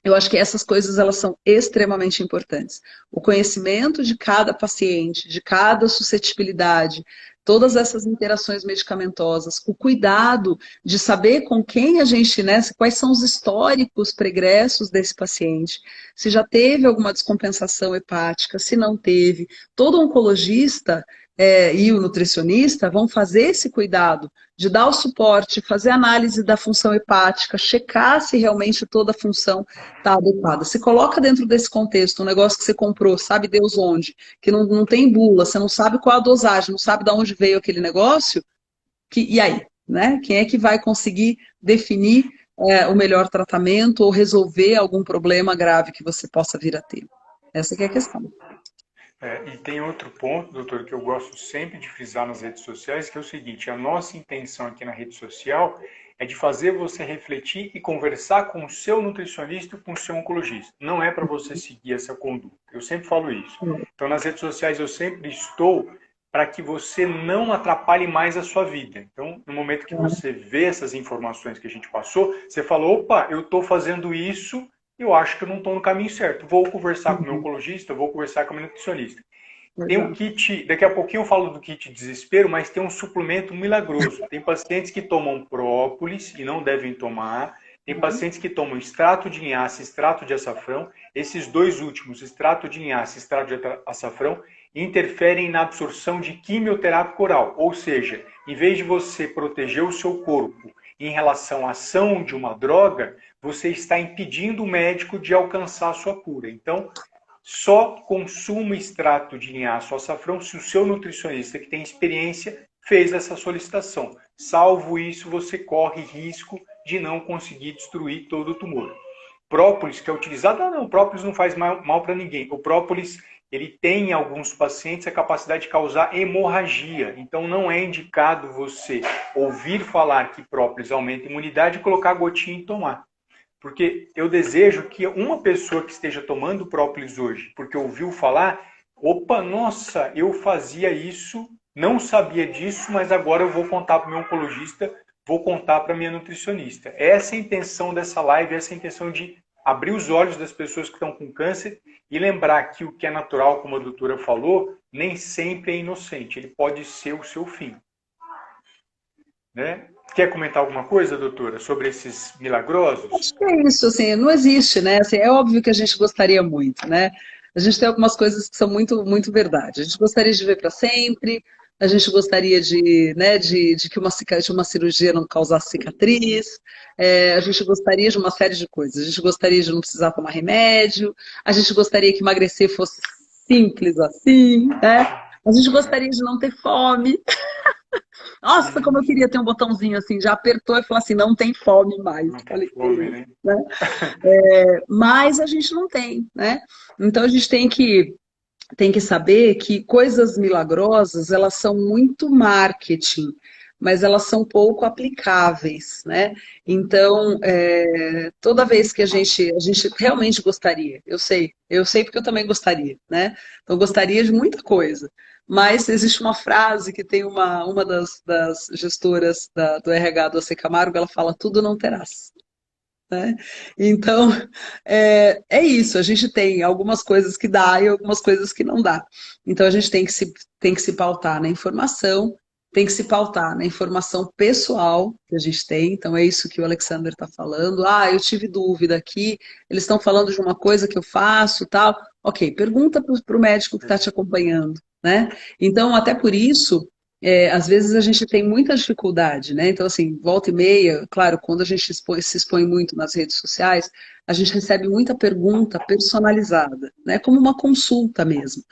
eu acho que essas coisas elas são extremamente importantes. O conhecimento de cada paciente, de cada suscetibilidade, todas essas interações medicamentosas, o cuidado de saber com quem a gente, né, quais são os históricos pregressos desse paciente, se já teve alguma descompensação hepática, se não teve. Todo oncologista e o nutricionista vão fazer esse cuidado de dar o suporte, fazer análise da função hepática, checar se realmente toda a função está adequada. Se coloca dentro desse contexto um negócio que você comprou, sabe Deus onde, que não tem bula, você não sabe qual a dosagem, não sabe de onde veio aquele negócio, e aí? Né? Quem é que vai conseguir definir o melhor tratamento ou resolver algum problema grave que você possa vir a ter? Essa que é a questão. E tem outro ponto, doutor, que eu gosto sempre de frisar nas redes sociais, que é o seguinte: a nossa intenção aqui na rede social é de fazer você refletir e conversar com o seu nutricionista e com o seu oncologista. Não é para você seguir essa conduta. Eu sempre falo isso. Então, nas redes sociais, eu sempre estou para que você não atrapalhe mais a sua vida. Então, no momento que você vê essas informações que a gente passou, você fala: opa, eu estou fazendo isso, eu acho que eu não estou no caminho certo. Vou conversar com o meu oncologista, vou conversar com o meu nutricionista. Tem um kit, daqui a pouquinho eu falo do kit desespero, mas tem um suplemento milagroso. Tem pacientes que tomam própolis e não devem tomar. Tem pacientes que tomam extrato de linhaça e extrato de açafrão. Esses dois últimos, extrato de linhaça e extrato de açafrão, interferem na absorção de quimioterápico oral. Ou seja, em vez de você proteger o seu corpo em relação à ação de uma droga, você está impedindo o médico de alcançar a sua cura. Então, só consuma extrato de linhaça ou açafrão se o seu nutricionista que tem experiência fez essa solicitação. Salvo isso, você corre risco de não conseguir destruir todo o tumor. Própolis, que é utilizado, não, o própolis não faz mal para ninguém. O própolis, ele tem em alguns pacientes a capacidade de causar hemorragia. Então não é indicado você ouvir falar que própolis aumenta a imunidade e colocar gotinha e tomar. Porque eu desejo que uma pessoa que esteja tomando própolis hoje, porque ouviu falar, opa, nossa, eu fazia isso, não sabia disso, mas agora eu vou contar para o meu oncologista, vou contar para a minha nutricionista. Essa é a intenção dessa live, essa é a intenção de abrir os olhos das pessoas que estão com câncer e lembrar que o que é natural, como a doutora falou, nem sempre é inocente, ele pode ser o seu fim. Né? Quer comentar alguma coisa, doutora, sobre esses milagrosos? Acho que é isso, assim, não existe, né? Assim, é óbvio que a gente gostaria muito, né? A gente tem algumas coisas que são muito, muito verdade. A gente gostaria de viver para sempre, a gente gostaria de, né, de que de uma cirurgia não causasse cicatriz, a gente gostaria de uma série de coisas. A gente gostaria de não precisar tomar remédio, a gente gostaria que emagrecer fosse simples assim, né? A gente gostaria de não ter fome. Nossa, como eu queria ter um botãozinho assim, já apertou e falou assim, não tem fome mais. Não tem Falei, fome, né? né? Mas a gente não tem, né? Então a gente tem que saber que coisas milagrosas, elas são muito marketing, mas elas são pouco aplicáveis, né? Então, toda vez que a gente realmente gostaria, eu sei porque eu também gostaria, né? Então, gostaria de muita coisa. Mas existe uma frase que tem uma das gestoras do RH do AC Camargo, ela fala, tudo não terás. Né? Então, é isso, a gente tem algumas coisas que dá e algumas coisas que não dá. Então, a gente tem que se pautar na informação, tem que se pautar na informação pessoal que a gente tem. Então, é isso que o Alexander está falando. Ah, eu tive dúvida aqui, eles estão falando de uma coisa que eu faço, tal. Ok, pergunta para o médico que está te acompanhando, né? Então, até por isso, às vezes a gente tem muita dificuldade, né? Então, assim, volta e meia, claro, quando a gente se expõe muito nas redes sociais, a gente recebe muita pergunta personalizada, né? Como uma consulta mesmo.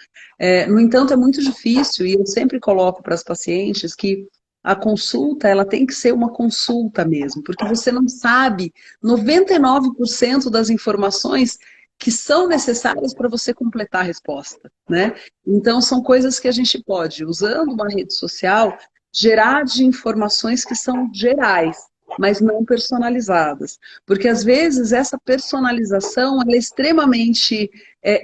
No entanto, é muito difícil, e eu sempre coloco para as pacientes que a consulta, ela tem que ser uma consulta mesmo, porque você não sabe 99% das informações que são necessárias para você completar a resposta, né? Então, são coisas que a gente pode, usando uma rede social, gerar de informações que são gerais, mas não personalizadas. Porque, às vezes, essa personalização ela é extremamente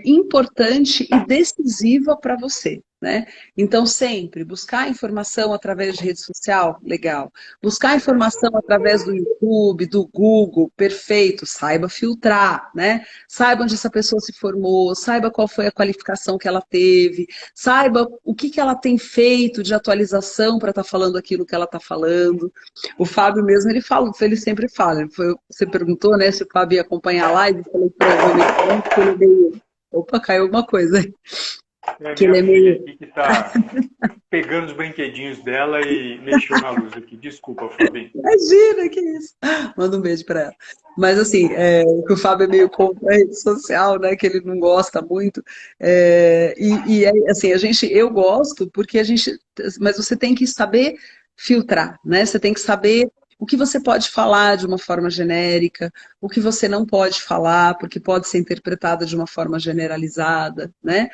importante e decisiva para você. Né? Então, sempre buscar informação através de rede social, legal. Buscar informação através do YouTube, do Google, perfeito. Saiba filtrar, né? Saiba onde essa pessoa se formou, saiba qual foi a qualificação que ela teve, saiba o que ela tem feito de atualização para estar falando aquilo que ela está falando. O Fábio mesmo, ele sempre fala. Você perguntou, né, se o Fábio ia acompanhar a live, eu falei provavelmente não, porque ele veio. Opa, caiu alguma coisa aí. Que ele é meio... aqui que tá pegando os brinquedinhos dela e mexeu na luz aqui. Desculpa, Fabinho. Imagina, que isso. Manda um beijo para ela. Mas assim, que o Fábio é meio contra a rede social, né? Que ele não gosta muito. Assim, eu gosto porque mas você tem que saber filtrar, né? Você tem que saber o que você pode falar de uma forma genérica, o que você não pode falar, porque pode ser interpretado de uma forma generalizada, né?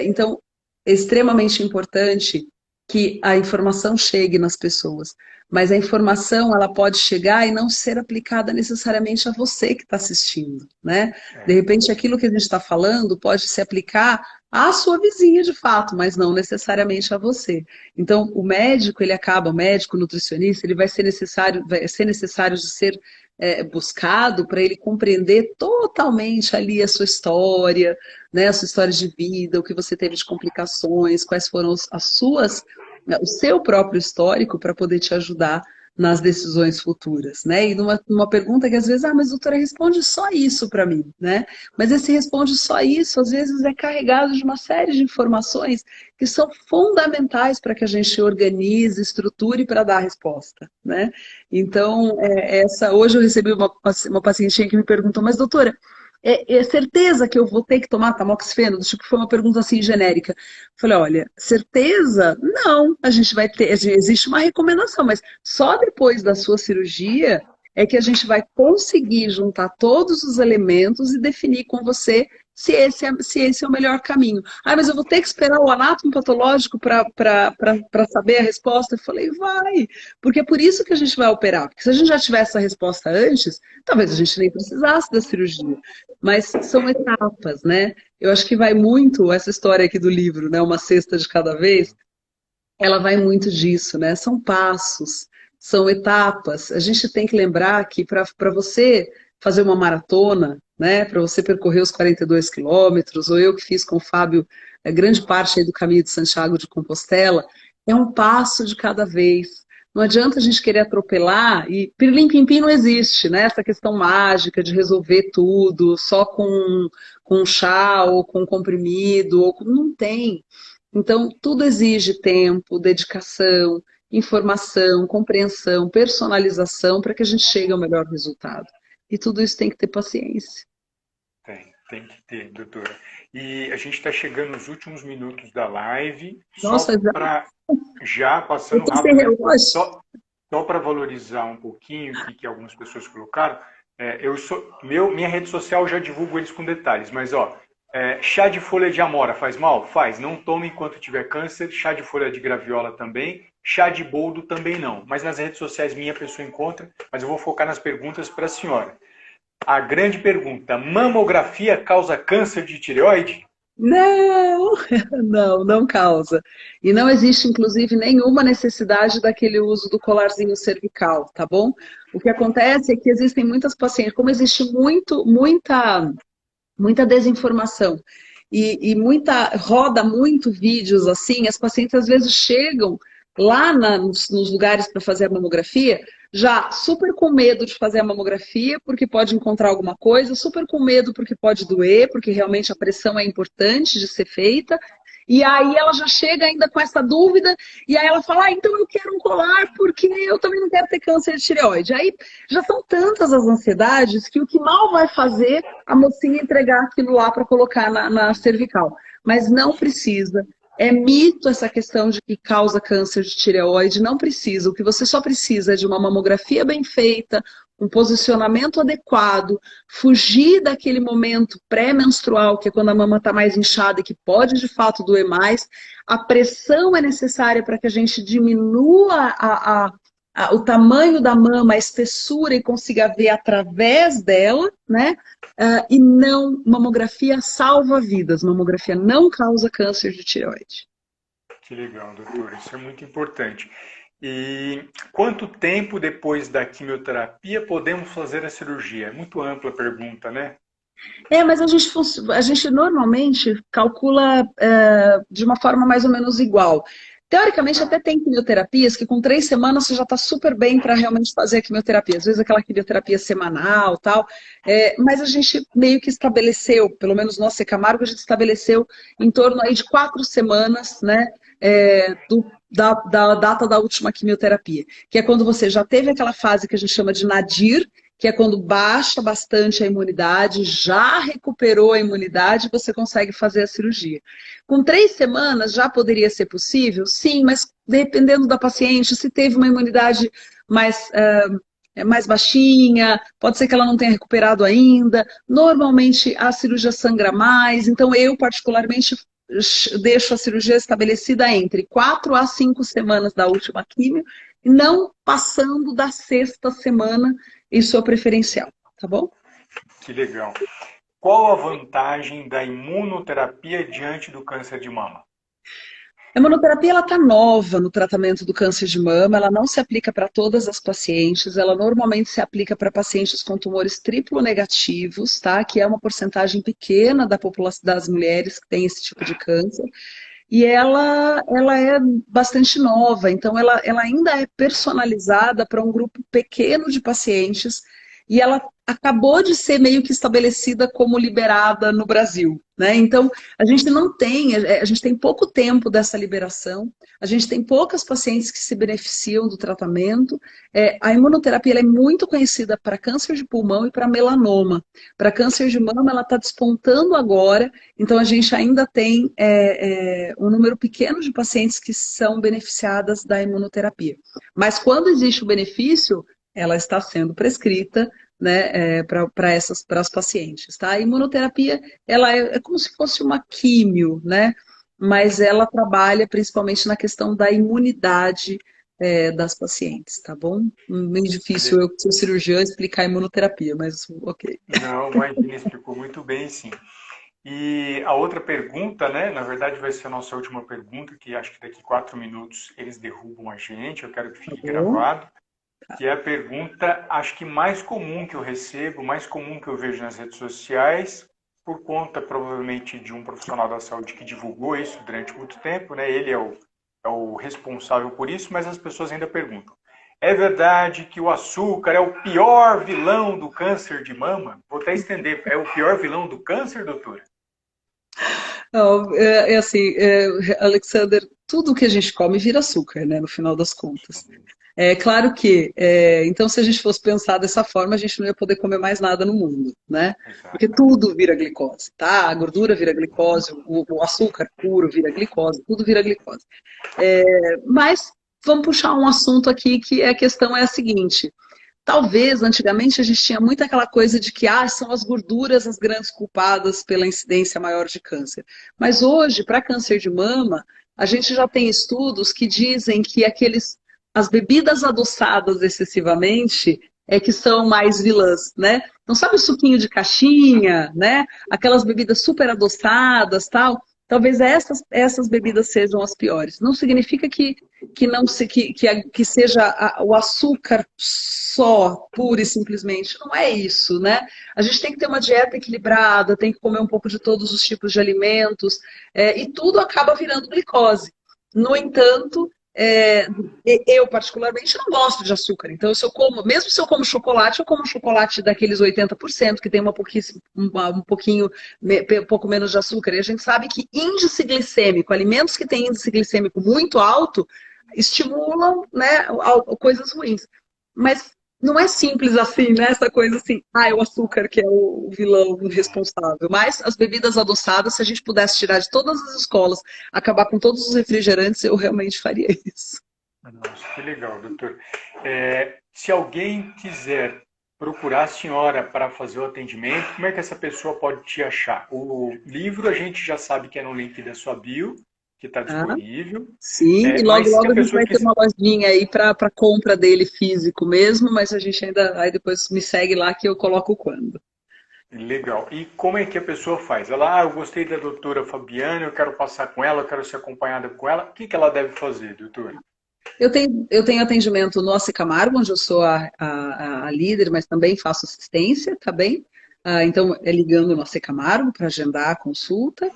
Então, é extremamente importante que a informação chegue nas pessoas, mas a informação ela pode chegar e não ser aplicada necessariamente a você que está assistindo, né? De repente, aquilo que a gente está falando pode se aplicar à sua vizinha de fato, mas não necessariamente a você. Então, o médico o nutricionista, ele vai ser necessário de ser buscado para ele compreender totalmente ali a sua história, né, a sua história de vida, o que você teve de complicações, quais foram o seu próprio histórico para poder te ajudar nas decisões futuras, né? E numa pergunta que às vezes, mas doutora, responde só isso para mim, né? Mas esse responde só isso, às vezes é carregado de uma série de informações que são fundamentais para que a gente organize, estruture para dar a resposta, né? Então, hoje eu recebi uma pacientinha que me perguntou, mas doutora, é certeza que eu vou ter que tomar tamoxifeno? Do tipo, foi uma pergunta assim genérica. Falei, olha, certeza? Não, a gente vai ter, existe uma recomendação, mas só depois da sua cirurgia é que a gente vai conseguir juntar todos os elementos e definir com você se esse é o melhor caminho. Mas eu vou ter que esperar o anátomo patológico para saber a resposta? Eu falei, vai, porque é por isso que a gente vai operar, porque se a gente já tivesse essa resposta antes, talvez a gente nem precisasse da cirurgia. Mas são etapas, né? Eu acho que vai muito essa história aqui do livro, né? Uma cesta de cada vez, ela vai muito disso, né? São passos, são etapas. A gente tem que lembrar que para você fazer uma maratona, né? Para você percorrer os 42 quilômetros, ou eu que fiz com o Fábio grande parte aí do caminho de Santiago de Compostela, é um passo de cada vez. Não adianta a gente querer atropelar e pirlim-pim-pim não existe, né? Essa questão mágica de resolver tudo só com chá ou com comprimido, não tem. Então, tudo exige tempo, dedicação, informação, compreensão, personalização para que a gente chegue ao melhor resultado. E tudo isso tem que ter paciência. Tem que ter, doutora. E a gente está chegando nos últimos minutos da live, Nossa, só para já passando sem rápido, né? relógio. Só para valorizar um pouquinho o que algumas pessoas colocaram, minha rede social eu já divulgo eles com detalhes, mas chá de folha de amora faz mal? Faz. Não tome enquanto tiver câncer. Chá de folha de graviola também. Chá de boldo também não. Mas nas redes sociais minha pessoa encontra, mas eu vou focar nas perguntas para a senhora. A grande pergunta, mamografia causa câncer de tireoide? Não, não causa. E não existe, inclusive, nenhuma necessidade daquele uso do colarzinho cervical, tá bom? O que acontece é que existem muitas pacientes, como existe muita desinformação e roda muito vídeos assim, as pacientes às vezes chegam lá nos lugares para fazer a mamografia já super com medo de fazer a mamografia porque pode encontrar alguma coisa, super com medo porque pode doer, porque realmente a pressão é importante de ser feita. E aí ela já chega ainda com essa dúvida, e aí ela fala, então eu quero um colar porque eu também não quero ter câncer de tireoide. Aí já são tantas as ansiedades que o que mal vai fazer a mocinha entregar aquilo lá para colocar na cervical. Mas não precisa. É mito essa questão de que causa câncer de tireoide, não precisa. O que você só precisa é de uma mamografia bem feita, um posicionamento adequado, fugir daquele momento pré-menstrual, que é quando a mama está mais inchada e que pode de fato doer mais. A pressão é necessária para que a gente diminua o tamanho da mama, a espessura e consiga ver através dela, né? E não, mamografia salva vidas, mamografia não causa câncer de tireoide. Que legal, doutor, isso é muito importante. E quanto tempo depois da quimioterapia podemos fazer a cirurgia? É muito ampla a pergunta, né? Mas a gente normalmente calcula de uma forma mais ou menos igual. Teoricamente, até tem quimioterapias que com 3 semanas você já está super bem para realmente fazer a quimioterapia. Às vezes aquela quimioterapia semanal tal. Mas a gente meio que estabeleceu, pelo menos nós, Camargo, a gente estabeleceu em torno aí de 4 semanas, né? Da data da última quimioterapia. Que é quando você já teve aquela fase que a gente chama de nadir, que é quando baixa bastante a imunidade, já recuperou a imunidade, você consegue fazer a cirurgia. Com 3 semanas já poderia ser possível? Sim, mas dependendo da paciente, se teve uma imunidade mais baixinha, pode ser que ela não tenha recuperado ainda. Normalmente a cirurgia sangra mais, então eu particularmente deixo a cirurgia estabelecida entre 4 a 5 semanas da última quimio, não passando da 6ª semana. Isso é o preferencial, tá bom? Que legal. Qual a vantagem da imunoterapia diante do câncer de mama? A imunoterapia ela está nova no tratamento do câncer de mama, ela não se aplica para todas as pacientes, ela normalmente se aplica para pacientes com tumores triplo negativos, tá? Que é uma porcentagem pequena da população das mulheres que tem esse tipo de câncer. e ela é bastante nova, então ela ainda é personalizada para um grupo pequeno de pacientes e ela acabou de ser meio que estabelecida como liberada no Brasil, né? Então, a gente não tem, a gente tem pouco tempo dessa liberação, a gente tem poucas pacientes que se beneficiam do tratamento. A imunoterapia ela é muito conhecida para câncer de pulmão e para melanoma. Para câncer de mama, ela está despontando agora, então a gente ainda tem um número pequeno de pacientes que são beneficiadas da imunoterapia. Mas quando existe o benefício, ela está sendo prescrita, né, para as pacientes, tá? A imunoterapia, ela é como se fosse uma químio, né? Mas ela trabalha principalmente na questão da imunidade das pacientes, tá bom? Meio difícil eu, que sou cirurgiã, explicar a imunoterapia, mas ok. Não, imagina, explicou muito bem, sim. E a outra pergunta, né, na verdade vai ser a nossa última pergunta, que acho que daqui 4 minutos eles derrubam a gente, eu quero que Tá fique bom? gravado, que é a pergunta, acho que mais comum que eu recebo, mais comum que eu vejo nas redes sociais, por conta provavelmente de um profissional da saúde que divulgou isso durante muito tempo, né? Ele é o responsável por isso, mas as pessoas ainda perguntam. É verdade que o açúcar é o pior vilão do câncer de mama? Vou até estender. É o pior vilão do câncer, doutora? Não, assim, Alexander, tudo que a gente come vira açúcar, né, no final das contas. É claro que, então, se a gente fosse pensar dessa forma, a gente não ia poder comer mais nada no mundo, né? Porque Exatamente. tudo vira glicose, tá? A gordura vira glicose, o açúcar puro vira glicose, tudo vira glicose. Mas vamos puxar um assunto aqui que a questão é a seguinte. Talvez, antigamente, a gente tinha muito aquela coisa de que são as gorduras as grandes culpadas pela incidência maior de câncer. Mas hoje, para câncer de mama, a gente já tem estudos que dizem que as bebidas adoçadas excessivamente é que são mais vilãs, né? Então, sabe o suquinho de caixinha, né? Aquelas bebidas super adoçadas, tal. Talvez essas bebidas sejam as piores. Não significa que não se que seja o açúcar só, pura e simplesmente. Não é isso, né? A gente tem que ter uma dieta equilibrada, tem que comer um pouco de todos os tipos de alimentos, e tudo acaba virando glicose. No entanto, eu particularmente não gosto de açúcar, então se eu como, mesmo se eu como chocolate daqueles 80% que tem um pouquinho, um pouco menos de açúcar, e a gente sabe que índice glicêmico, alimentos que têm índice glicêmico muito alto, estimulam, né, coisas ruins. Mas não é simples assim, né? Essa coisa assim, é o açúcar que é o vilão responsável. Mas as bebidas adoçadas, se a gente pudesse tirar de todas as escolas, acabar com todos os refrigerantes, eu realmente faria isso. Nossa, que legal, doutor. Se alguém quiser procurar a senhora para fazer o atendimento, como é que essa pessoa pode te achar? O livro a gente já sabe que é no link da sua bio, que está Tá? disponível. Sim, e Mas logo se a logo a gente pessoa vai ter quiser. uma lojinha aí para compra dele físico mesmo, mas a gente ainda aí depois me segue lá que eu coloco quando. Legal. E como é que a pessoa faz? Eu gostei da doutora Fabiana, eu quero passar com ela, eu quero ser acompanhada com ela. O que que ela deve fazer, doutora? Eu tenho atendimento no AC Camargo, onde eu sou a líder, mas também faço assistência, tá bem? Então, é ligando no AC Camargo para agendar a consulta,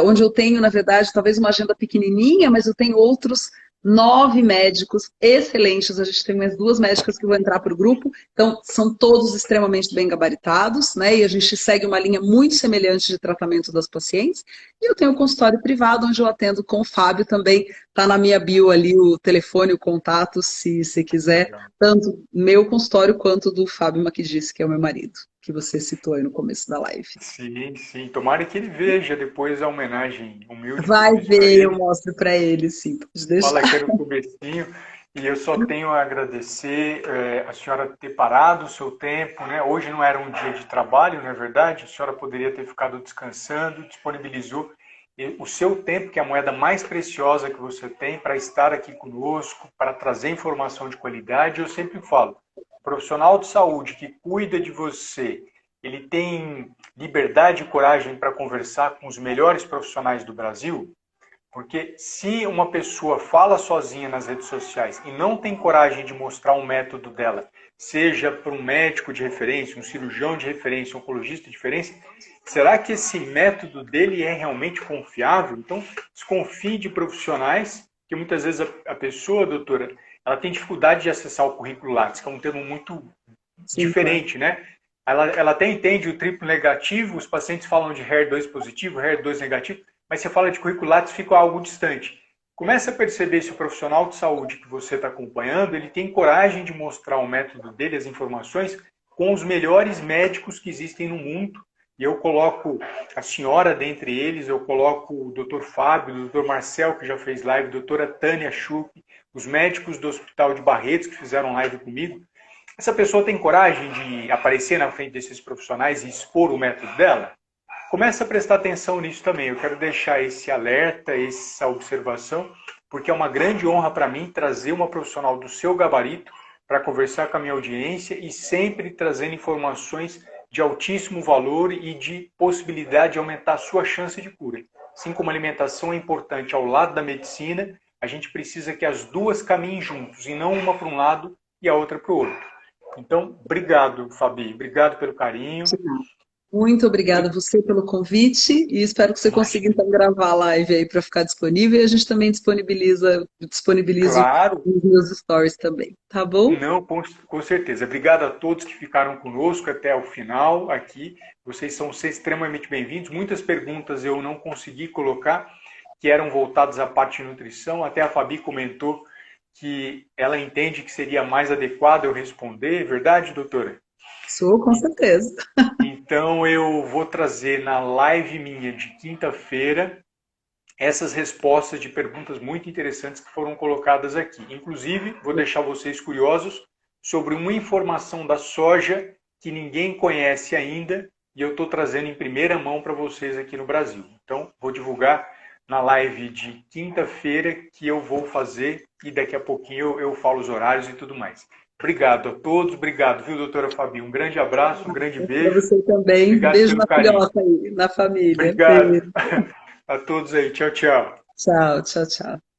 onde eu tenho, na verdade, talvez uma agenda pequenininha, mas eu tenho outros 9 médicos excelentes. A gente tem mais 2 médicas que vão entrar para o grupo, então são todos extremamente bem gabaritados, né? E a gente segue uma linha muito semelhante de tratamento das pacientes. E eu tenho um consultório privado, onde eu atendo com o Fábio também. Tá na minha bio ali o telefone, o contato, se você quiser, Legal. tanto meu consultório quanto do Fábio Maquidice, que é o meu marido, que você citou aí no começo da live. Sim, sim. Tomara que ele veja depois a homenagem humilde que eu Vai fiz para ver, eu ele. mostro para ele, sim, pode deixar. Fala aqui no comecinho. E eu só tenho a agradecer a senhora ter parado o seu tempo, né? Hoje não era um dia de trabalho, não é verdade? A senhora poderia ter ficado descansando, disponibilizou o seu tempo, que é a moeda mais preciosa que você tem, para estar aqui conosco, para trazer informação de qualidade. Eu sempre falo, o profissional de saúde que cuida de você, ele tem liberdade e coragem para conversar com os melhores profissionais do Brasil. Porque se uma pessoa fala sozinha nas redes sociais e não tem coragem de mostrar um método dela, seja para um médico de referência, um cirurgião de referência, um oncologista de referência, será que esse método dele é realmente confiável? Então, desconfie de profissionais, que muitas vezes a pessoa, doutora, ela tem dificuldade de acessar o currículo Lattes, que é um termo muito Sim, claro. diferente, né? Ela até entende o triplo negativo, os pacientes falam de HER2 positivo, HER2 negativo, mas você fala de currículo Lattes, fica algo distante. Comece a perceber se o profissional de saúde que você está acompanhando, ele tem coragem de mostrar o método dele, as informações, com os melhores médicos que existem no mundo. E eu coloco a senhora dentre eles, eu coloco o Dr. Fábio, o Dr. Marcel, que já fez live, a doutora Tânia Schupp, os médicos do Hospital de Barretos, que fizeram live comigo. Essa pessoa tem coragem de aparecer na frente desses profissionais e expor o método dela? Comece a prestar atenção nisso também. Eu quero deixar esse alerta, essa observação, porque é uma grande honra para mim trazer uma profissional do seu gabarito para conversar com a minha audiência e sempre trazendo informações de altíssimo valor e de possibilidade de aumentar a sua chance de cura. Assim como a alimentação é importante ao lado da medicina, a gente precisa que as duas caminhem juntos e não uma para um lado e a outra para o outro. Então, obrigado, Fabi. Obrigado pelo carinho. Muito obrigada a você pelo convite e espero que você consiga Imagina. então gravar a live aí para ficar disponível e a gente também disponibilizo Claro. os meus stories também, tá bom? Não, com certeza. Obrigado a todos que ficaram conosco até o final aqui. Vocês são extremamente bem-vindos. Muitas perguntas eu não consegui colocar, que eram voltadas à parte de nutrição. Até a Fabi comentou que ela entende que seria mais adequado eu responder. É verdade, doutora? Sou, com certeza. Então eu vou trazer na live minha de quinta-feira essas respostas de perguntas muito interessantes que foram colocadas aqui. Inclusive, vou deixar vocês curiosos sobre uma informação da soja que ninguém conhece ainda e eu estou trazendo em primeira mão para vocês aqui no Brasil. Então, vou divulgar na live de quinta-feira que eu vou fazer e daqui a pouquinho eu falo os horários e tudo mais. Obrigado a todos, obrigado, viu, doutora Fabi? Um grande abraço, um grande Para beijo. você também. Obrigado Beijo pelo na carinho. filhota aí, na família. Obrigado Beijo. a todos aí. Tchau, tchau. Tchau, tchau, tchau.